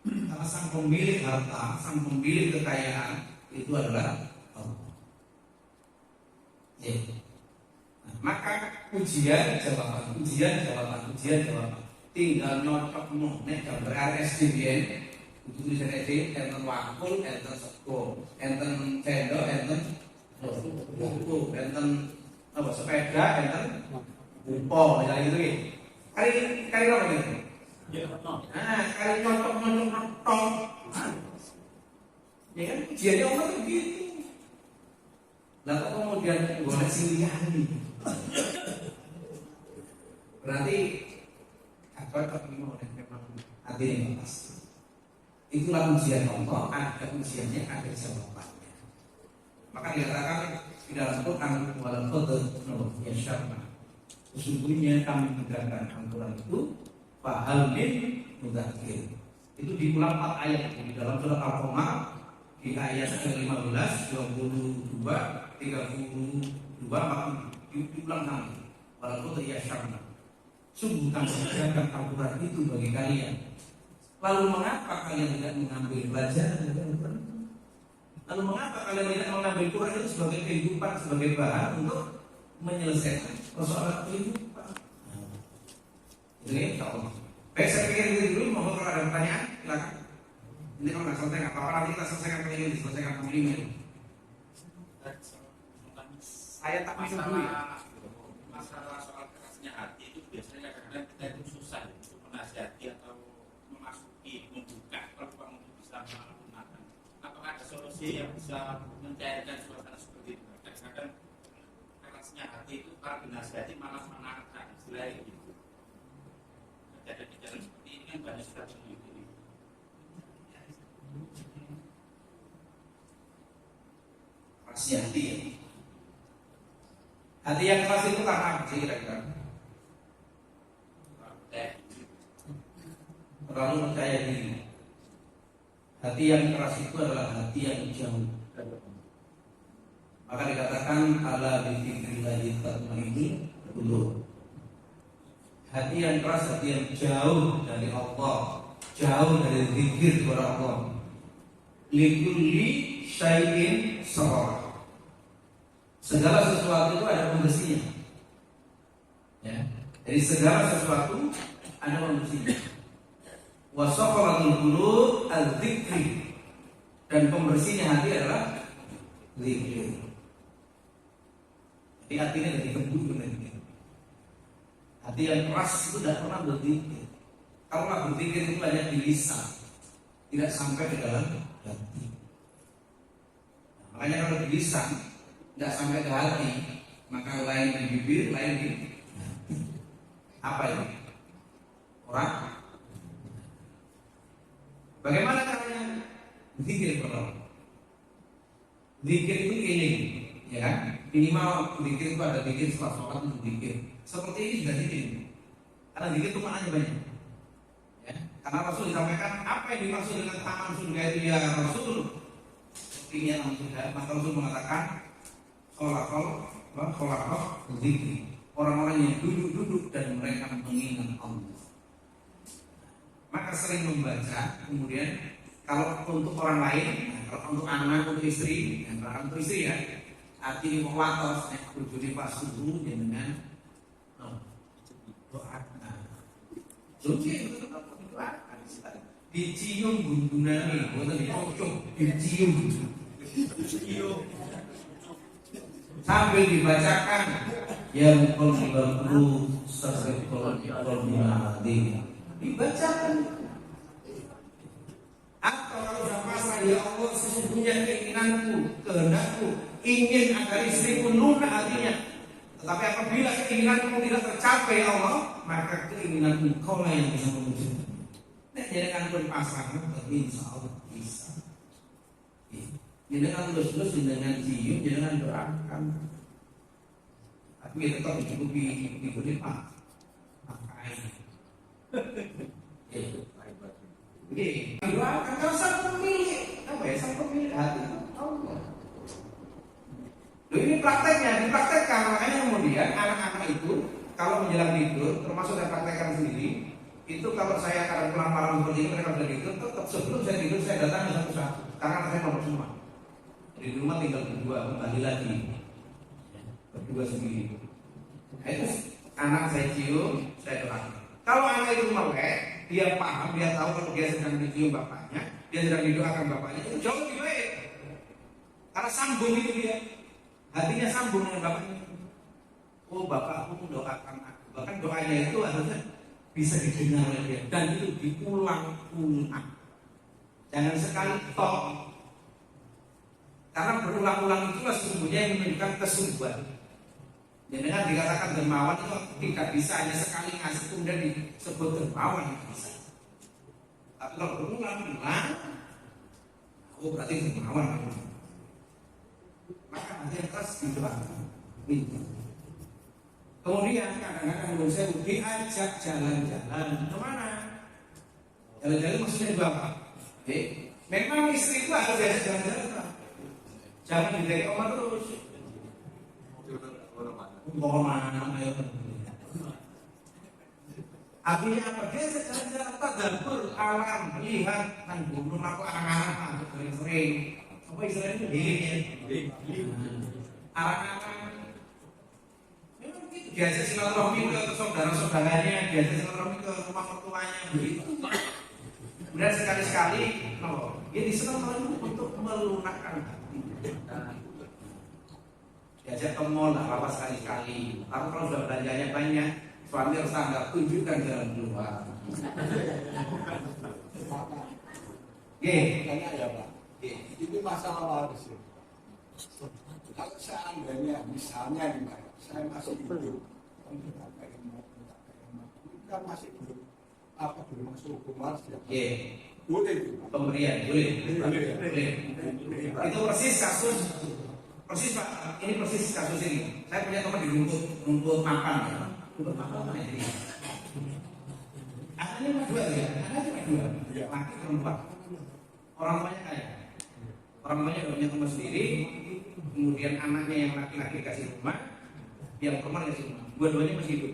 Karena sang pemilik harta, sang pemilik kekayaan itu adalah Allah. Ya. Nah, maka ujian jawaban. Tinggal nyocok nek gambar RSDN itu tulisan SD, enten wakul, enten seko, enten cendol, enten buku, enten apa sepeda, enten bupo, misalnya gitu ya. Kali apa gitu? Nah, kali nyocok. Ya kan ujiannya Allah begitu. Lalu kemudian golek siliani. Berarti apa terima oleh memang hati yang lepas. Itulah ujian Allah, ada ujiannya, ada jawabannya. Maka dikatakan di dalam Quran walau qadar ya syarma. Sesungguhnya kami berikan ampunan itu fahal min mudzakir. Itu diulang 4 ayat di dalam surat Al-Qamar di ayat 15, 22, 32, 40 diulang lagi. Walau qadar ya syarma. Sungguh kami berikan ampunan itu bagi kalian. Lalu mengapa kalian tidak mengambil pelajaran dari Al-Quran? Lalu mengapa kalian tidak mengambil Quran itu sebagai kehidupan, sebagai bahan untuk menyelesaikan persoalan kehidupan? Itu ya, insya Allah. Baik, saya pikir itu dulu. Mohon kalau ada pertanyaan, silakan. Ini kalau nggak selesai nggak apa-apa, nanti kita selesaikan kali ini, selesaikan kali ini. Saya tak masuk dulu ya. Masalah soal kerasnya hati itu biasanya kadang-kadang kita itu susah untuk menasihati atau membuka peluang untuk bisa menggunakan. Apakah ada solusi yang bisa mencairkan suasana seperti itu? Kadang-kadang kerasnya hati itu kalau dinasihati malah menangkap istilahnya gitu. Kejadian-kejadian seperti ini kan banyak sekali ini. Kerasnya hati ya. Hati yang keras itu karena apa sih kira-kira? Terlalu percaya diri. Hati yang keras itu adalah hati yang jauh. Maka dikatakan ala bi dzikrillahi tatma'innul qulub. Hati yang keras, hati yang jauh dari Allah, jauh dari zikir kepada Allah. Likulli syai'in sabab. Segala sesuatu itu ada pembersihnya. Ya. Jadi segala sesuatu ada pembersihnya. Wasaqalatul qulub al-dzikri, dan pembersihnya hati adalah zikir. Jadi hatinya dari kebun benar. Hati yang keras itu tidak pernah berzikir. Kalau nggak berzikir itu banyak di lisan, tidak sampai ke dalam hati. Makanya kalau di lisan tidak sampai ke hati, maka lain di bibir, lain di apa itu? Orang. Bagaimana caranya? Zikir kepada Allah. Zikir itu ini, ya kan? Minimal zikir itu ada zikir setelah sholat itu zikir. Seperti ini juga zikir. Karena zikir itu maknanya banyak. Ya. Karena Rasul disampaikan apa yang dimaksud dengan taman surga itu ya Rasul. Sepertinya surga. Maka Rasul mengatakan sholat zikir. Orang-orang yang duduk-duduk dan mereka mengingat Allah. Maka sering membaca, kemudian kalau untuk orang lain, kalau untuk anak, untuk istri, untuk istri ya, arti watos, bujuni pas subuh dengan doa. Suci itu doa, dicium gundunan, bukan dicocok, dicium, sambil dibacakan yang perlu dibacakan. Atau kalau sudah pasrah, ya Allah sesungguhnya keinginanku, kehendakku ingin agar istriku lunak hatinya. Tetapi apabila keinginanku tidak tercapai ya Allah, maka keinginanku Engkau lah yang bisa mewujudkan. Nah, jangan berpasrah, insya Allah bisa. Jangan terus-terus dengan cium, jangan doakan. Tapi tetap diikuti Pak. Oke, doakan kalau sang pemilik, apa ya, sang pemilik hati Allah. Loh, ini prakteknya, dipraktekkan. Makanya kemudian anak-anak itu kalau menjelang tidur, termasuk saya praktekkan sendiri, itu kalau saya akan pulang malam seperti ini, mereka sudah tidur, tetap sebelum saya tidur saya datangi satu-satu, karena saya nomor semua. Di rumah tinggal berdua, kembali lagi berdua sendiri. Itu anak saya cium, saya doakan. Kalau anak itu melek, dia paham, dia tahu kalau dia sedang dicium bapaknya, dia sedang didoakan bapaknya, itu jauh lebih baik. Karena sambung itu dia, hatinya sambung dengan bapaknya. Oh, bapakku mendoakan aku. Bahkan doanya itu harusnya bisa didengar oleh dia, dan itu diulang-ulang. Jangan sekali tok. Karena berulang-ulang itulah sesungguhnya yang menunjukkan kesungguhan. Jangan dikatakan dermawan itu tidak bisa hanya sekali ngasih kemudian disebut dermawan, tidak bisa. Tapi kalau berulang-ulang, oh berarti dermawan. Maka nanti atas didoakan. Kemudian kadang-kadang saya diajak jalan-jalan kemana? Jalan-jalan maksudnya itu apa? Memang istri itu harus diajak jalan-jalan. Jangan didek oma terus. Mau mana ayo. Artinya apa? Dia jalan-jalan tadabbur alam, lihat kan gunung aku anak-anak sering-sering. Apa istilahnya healing. Anak-anak. Memang gitu. Biasa silaturahmi ke saudara-saudaranya, biasa silaturahmi ke rumah mertuanya begitu. Kemudian sekali-sekali, dia disenang untuk melunakkan hati. Diajak ke mall, apa sekali-sekali. Tapi kalau sudah belanjanya banyak, suami harus anggap tunjukkan jalan keluar. Tanya ya Pak, ini masalah waris. Kalau seandainya misalnya nih Pak, saya masih hidup, kan masih belum masuk hukum waris ya. Boleh itu. Pemberian, boleh. Itu persis kasus. Persis Pak, ini persis kasus ini. Saya punya teman di rumput mapan ya. Rumput mapan ini. Anaknya cuma dua ya, laki perempuan. Orang tuanya kaya. Orang tuanya punya rumah sendiri. Kemudian anaknya yang laki-laki kasih rumah, yang perempuan kasih rumah. Dua-duanya masih hidup.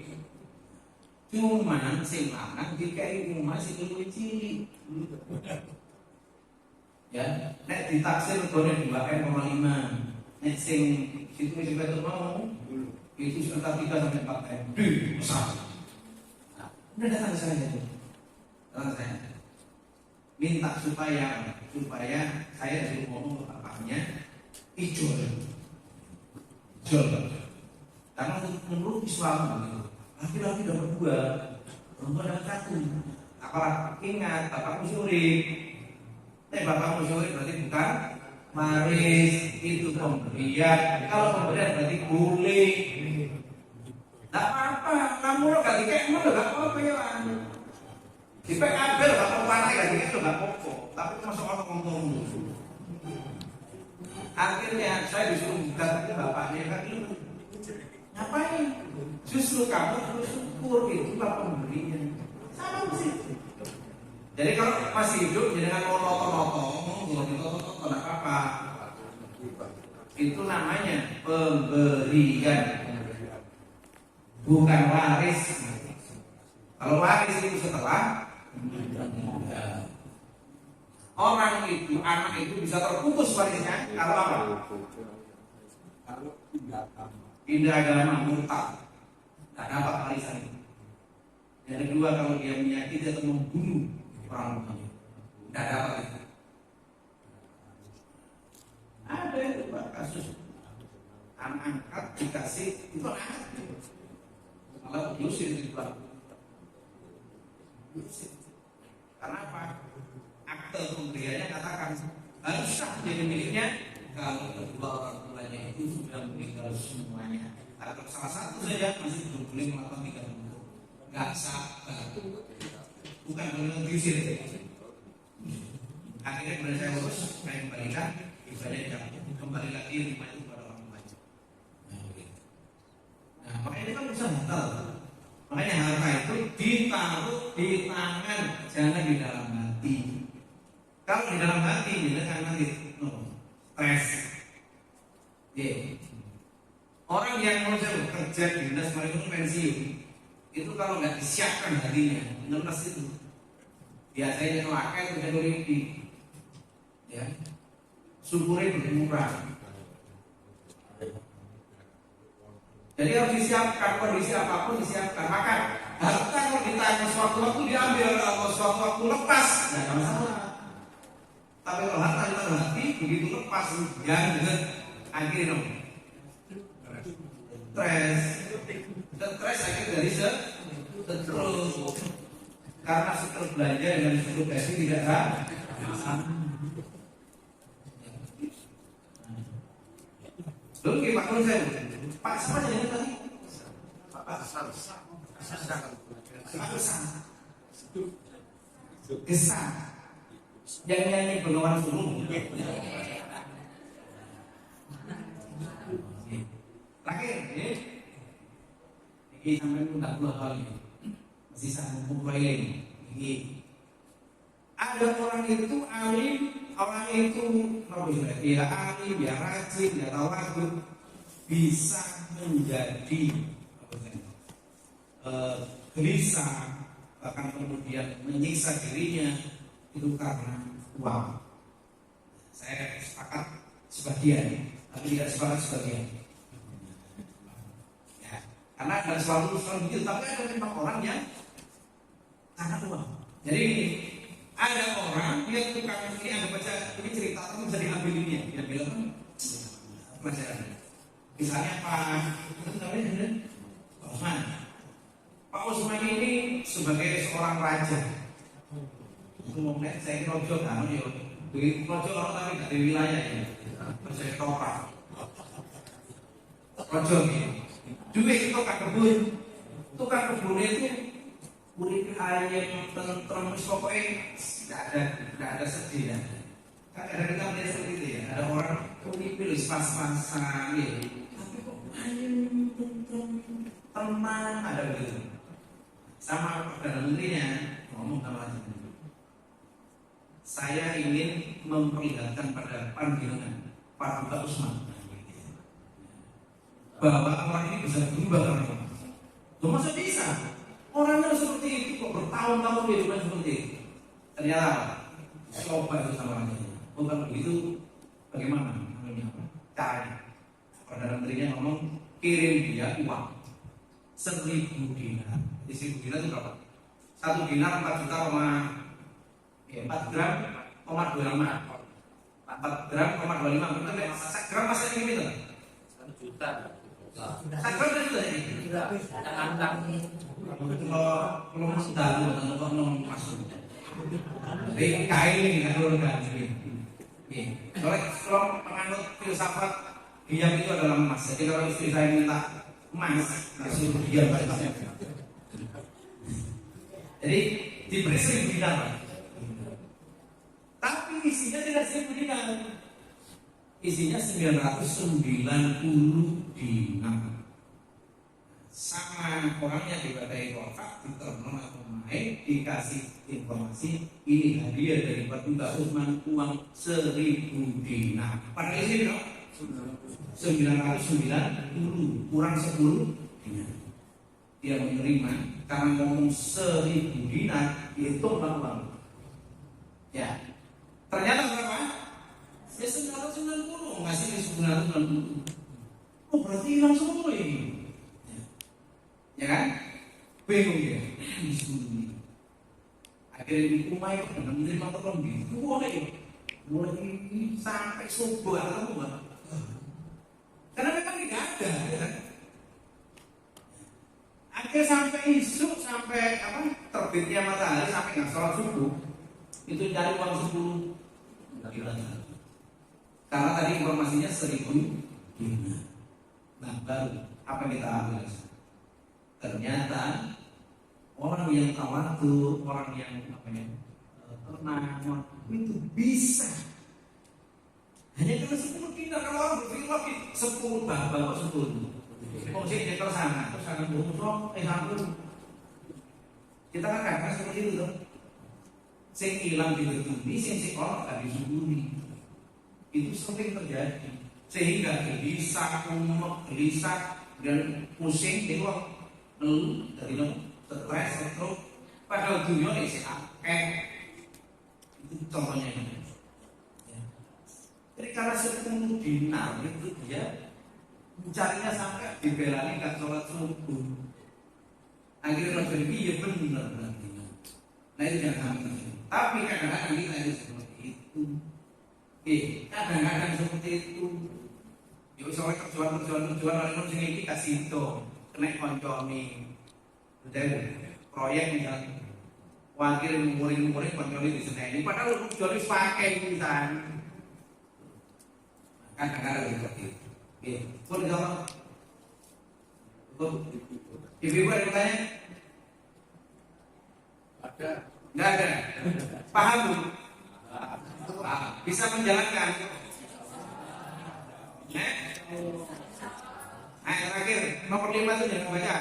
Cuman sing lanang dikai rumah sing luwih cilik. Ya, nek ditaksir regane 2,5. Nek sing situ wis betul mau itu sekitar 3 sampai 4 M. Besar. Nah, udah datang ke saya itu. Datang saya. Minta supaya saya disuruh ngomong ke bapaknya ijol. Karena menurut Islam begitu. Laki-laki dapat 2, perempuan dapat 1. Apalagi ingat bapakmu syurik. Bapakmu syurik berarti bukan waris, itu pemberian. Kalau pemberian berarti boleh. Tak apa-apa, kamu lo gak dikekmu lo gak apa-apa ya kan. Di PKB gak apa-apa, gak dikek lo gak apa-apa. Tapi masuk orang ngomong. Akhirnya saya disuruh gugat bapaknya kan, ngapain? Justru kamu harus syukur, itulah pemberinya. Sama sih. Jadi kalau masih hidup jangan mau noto-noto, tidak apa-apa. Itu namanya pemberian, bukan waris. Kalau waris itu setelah orang itu, anak itu bisa terputus warisnya kalau apa? Kalau Pindah agama, murtad, tak dapat warisan itu. Yang kedua, kalau dia menyakiti atau membunuh orang tuanya, tidak dapat itu. Ada itu Pak kasus anak angkat dikasih itu anak malah diusir di pelaku. Karena apa? Akte pemberiannya katakan harus sah jadi miliknya kalau kedua orang tuanya itu sudah meninggal semuanya. Atau salah satu saja masih belum boleh melakukan 3 nggak sah, bukan benar diusir. Akhirnya kemudian saya urus, saya kembalikan ibadahnya, kembali lagi rumah itu kepada orang tuanya. Nah, makanya itu kan bisa batal. Makanya harta itu ditaruh di tangan, jangan di dalam hati. Kalau di dalam hati, jangan nanti stres. Orang yang mau kerja di dinas manajemen pensiun, itu kalau nggak disiapkan hatinya, ngeles itu biasanya celaka itu jatuh mimpi. Ya, syukurnya berkurang. Jadi harus disiapkan, kondisi apapun disiapkan. Maka harta kalau ditanya sewaktu-waktu diambil, kalau sewaktu-waktu lepas, nggak ada masalah. Tapi kalau harta ditaruh hati, begitu lepas, jangan akhirnya stres akhirnya dari terus. Karena setelah belanja dengan suku besi tidak sama. Lalu Pak Kun saya, Pak siapa yang tadi? Pak Gesang. Yang nyanyi Bengawan Solo. Terakhir, ini sampai pun tak puluh kali. Masih sanggup memulai ini. Ada orang itu alim, orang itu dia alim, dia rajin, dia tawadhu, bisa menjadi gelisah, bahkan kemudian menyiksa dirinya itu karena uang. Saya sepakat sebagian, tapi tidak sepakat sebagian. Ya, karena ada selalu begitu, tapi ada memang orang yang karena uang. Jadi ada orang yang tukang ini ada baca ini cerita itu bisa diambil ini ya, dia bilang pelajaran. Misalnya Pak Usman. Pak Usman ini sebagai seorang raja. Umumnya saya kira rojo kan, di rojo orang tapi nggak di wilayah ini. Saya toprak. Rojo ini. Duit itu tukang kebun itu kulit ayam tentrem pokoknya tidak ada sedih ya. Kadang-kadang kita seperti itu ya. Ada orang kulit pilih pas-pasan ya. Tapi kok ayam tentrem tenang ada begitu. Sama Perdana Menterinya ngomong apa lagi? Saya ingin memperlihatkan pada pandangan Pak Usman bahwa orang ini bisa berubah orang. Loh masa bisa? Orangnya seperti itu kok bertahun-tahun dia cuma seperti itu. Ternyata coba itu sama orangnya. Bukan begitu, bagaimana? Caranya. Perdana Menterinya ngomong kirim dia uang 1.000 dinar. 1.000 dinar itu berapa? 1 dinar 4 juta 4 gram 25. 4 gram 25. Betul ya? 1 gram masih ini betul? 1 juta. 1 gram itu tadi. Kalau sedang kalau masuk. Jadi kain ini nggak turun kan? Kalau penganut filsafat diam itu adalah emas. Jadi kalau istri saya minta emas, langsung diam batasnya. Jadi diberi 1.000 dinar. Tapi isinya tidak 1.000 dinar. isinya 990 dinar. Sama orangnya dibadai wafat, diterima atau naik, dikasih informasi ini hadiah dari Pak Duta Usman uang 1000 dinar. Padahal ini dong 990 kurang 10 dinar. Dia menerima karena ngomong 1000 dinar, hitung uang. Ya, ternyata berapa? Ya 990, ngasih 990. Oh berarti hilang semua ini. Ya kan? Bingung dia. Akhirnya di rumah itu benar menerima tolong gitu. Mulai ini sampai subuh atau apa? Karena memang tidak ada. Ya kan? Akhirnya sampai isu, sampai apa? Terbitnya matahari sampai nggak sholat subuh. Itu cari uang 10. Karena tadi informasinya 1000 dinar. Nah baru apa yang kita ambil? Ternyata orang yang tawadhu, orang yang tenang itu bisa hanya karena 10 dinar. Kalau orang berpikir lagi 10 bawa 10 konsep dia tersana terus akan bohong kita kan kadang seperti itu tuh. Sing hilang dibetuni, sing sekolah gak disembunyi. Itu sering terjadi sehingga gelisah, gelisah dan pusing di luar dari stres, stroke, padahal dunia ini akeh. Itu contohnya ini. Ya. Jadi karena 10 dinar itu dia mencarinya sampai dibelani gak sholat subuh. Akhirnya berpikir ya benar berarti. Nah itu jangan sampai. Tapi kadang-kadang kita itu seperti itu. Kadang-kadang seperti itu. Yuk soalnya kerjaan orang sini kita sinto. Kena konconi, udah proyek misalnya, wakil nguring konconi di sana ini, padahal jadi pakai misalnya, kadang-kadang seperti itu. Pun jawab, ibu ada tanya? Ada? Nggak ada. Paham bu? Bisa menjalankan? Nah, terakhir nomor 5 itu jangan baca.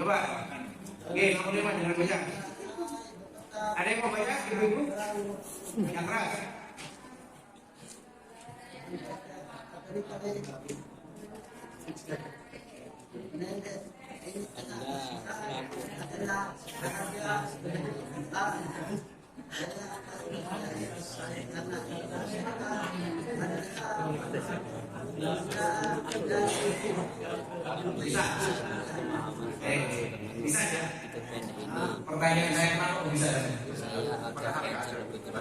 Coba. Oke, nomor 5 jangan baca. Ada yang mau baca, ibu-ibu? Yang keras. Bisa. Bisa ya. Pertanyaan saya kenapa bisa?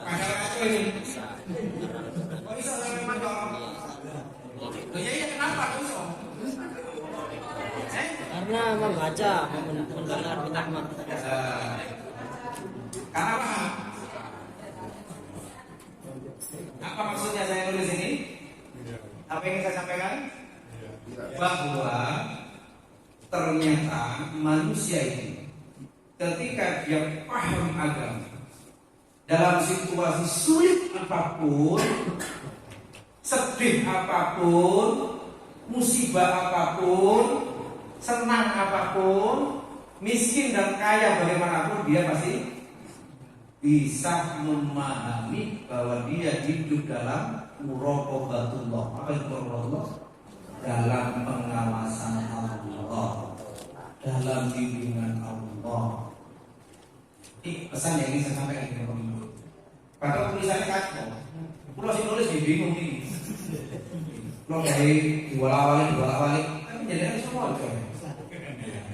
Ada ini. Kok bisa sampai mandor? Iya kenapa kok bisa? Karena membaca, mendengar pertama. Karena apa? Apa maksudnya saya nulis ini? Apa yang saya sampaikan? Bahwa ternyata manusia ini ketika dia paham agama dalam situasi sulit apapun, sedih apapun, musibah apapun, senang apapun, miskin dan kaya bagaimanapun, dia pasti bisa memahami bahwa dia hidup dalam muraqabatullah. Apa itu muraqabatullah? Dalam pengawasan Allah, dalam bimbingan Allah. Ini pesan yang ingin saya sampaikan ke teman-teman. Padahal tulisannya kacau. Pulau si nulis bingung ini. Pulau dari dua awalin, tapi jadi semua coy.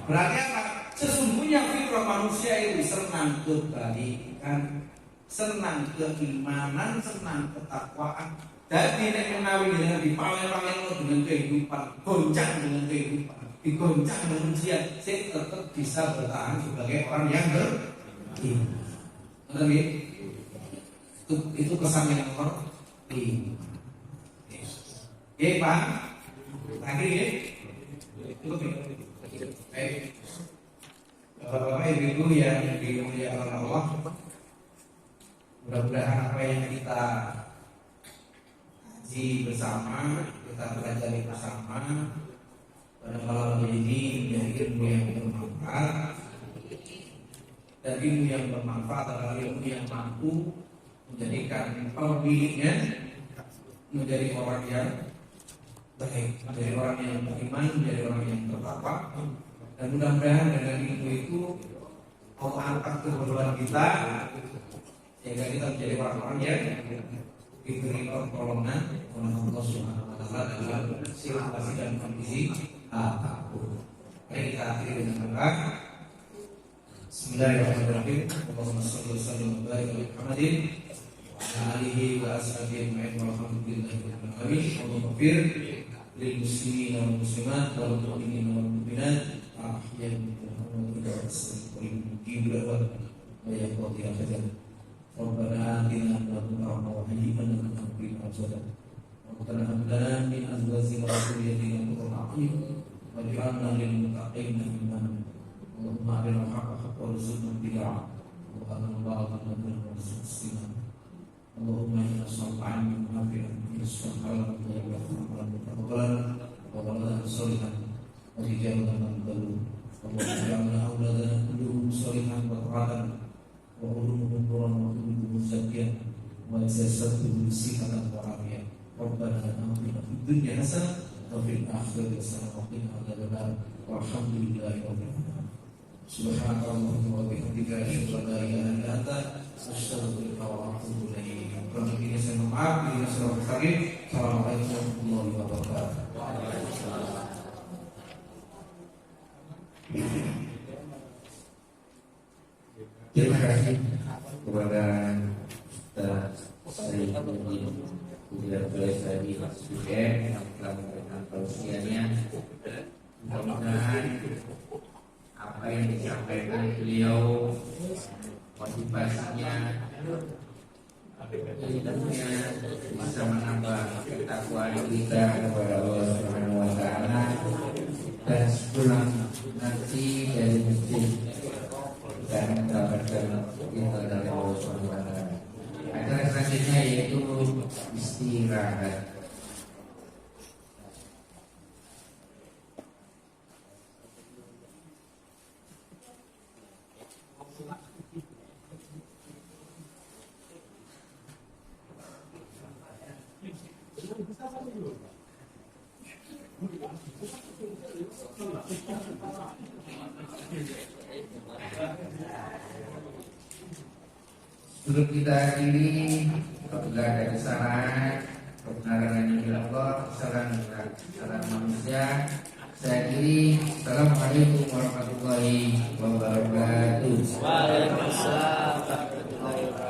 Berarti apa? Sesungguhnya fitrah manusia itu senang kebaikan, senang keimanan, senang ketakwaan. Jadi nek menawi dengan dipaleng-paleng dengan kehidupan, goncang dengan kehidupan, digoncang dengan ujian, saya tetap bisa bertahan sebagai orang yang beriman. Itu kesan yang nomor 5. Pak. Terakhir ya. Cukup ya. Baik. Bapak-bapak, ibu-ibu yang dimuliakan Allah, Mudah-mudahan apa yang kita kaji bersama, kita pelajari bersama pada malam ini menjadi ilmu yang bermanfaat, dan ilmu yang bermanfaat adalah ilmu yang mampu menjadikan pemiliknya menjadi orang yang baik, menjadi orang yang beriman, menjadi orang yang bertakwa. Dan mudah-mudahan dengan ilmu itu Allah angkat kebutuhan kita sehingga kita menjadi orang-orang yang diberi pertolongan oleh Allah Subhanahu wa taala dalam situasi dan kondisi apapun. Mari kita akhiri dengan doa. Bismillahirrahmanirrahim. Allahumma shalli wa sallim wa barik ala Muhammadin wa ala alihi wa ashabihi ajma'in walhamdulillahi rabbil alamin. Allahumma ighfir lil muslimin wal muslimat wal mu'minin wal mu'minat ahya'i minhum wa amwat wa yaqdi ajalan. Rabbana atina min ladunka rahmatan wa hayyi lana min amrina rashada. Rabbana hab lana min azwajina wa dhurriyyatina qurrata a'yun waj'alna lil muttaqina imama. Allahumma arina al-haqqa haqqan warzuqna ittiba'ahu wa arina al-batila batilan warzuqna ijtinaba. Allahumma inna nas'aluka 'ilman nafi'an rizqan halalan thayyiban wa 'amalan mutaqabbalan wa waladan shalihan wa tijaratan maqbulah. Allahumma ij'alna awladana kulluhum shalihan wa ta'atan wa ulumuhum nuran wa qulubuhum zakiyah wa jasadahum sihatan wa afiyah. Rabbana atina fid dunya hasanah wa fil akhirati hasanah wa qina adzabannar. Walhamdulillahi rabbil alamin. Subhanallahumma wa bihamdika asyhadu an la ilaha illa anta astaghfiruka wa atubu ilaik. Kurang lebihnya saya mohon maaf. Assalamualaikum warahmatullahi wabarakatuh. Terima kasih kepada Sayyid Tidak boleh saya di SPM yang telah memberikan tausiahnya. Mudah-mudahan apa yang disampaikan beliau, motivasinya, ilmunya bisa menambah ketakwaan kita kepada Allah Subhanahu wa taala. Dan sepulang nanti dari masjid kita mendapatkan kita dari Allah Subhanahu wa taala. Acara selanjutnya yaitu istirahat. Sebelum kita akhiri, apabila ada kesalahan, kebenaran yang dari Allah, kesalahan manusia, saya akhiri. Assalamualaikum warahmatullahi wabarakatuh. Waalaikumsalam warahmatullahi wabarakatuh.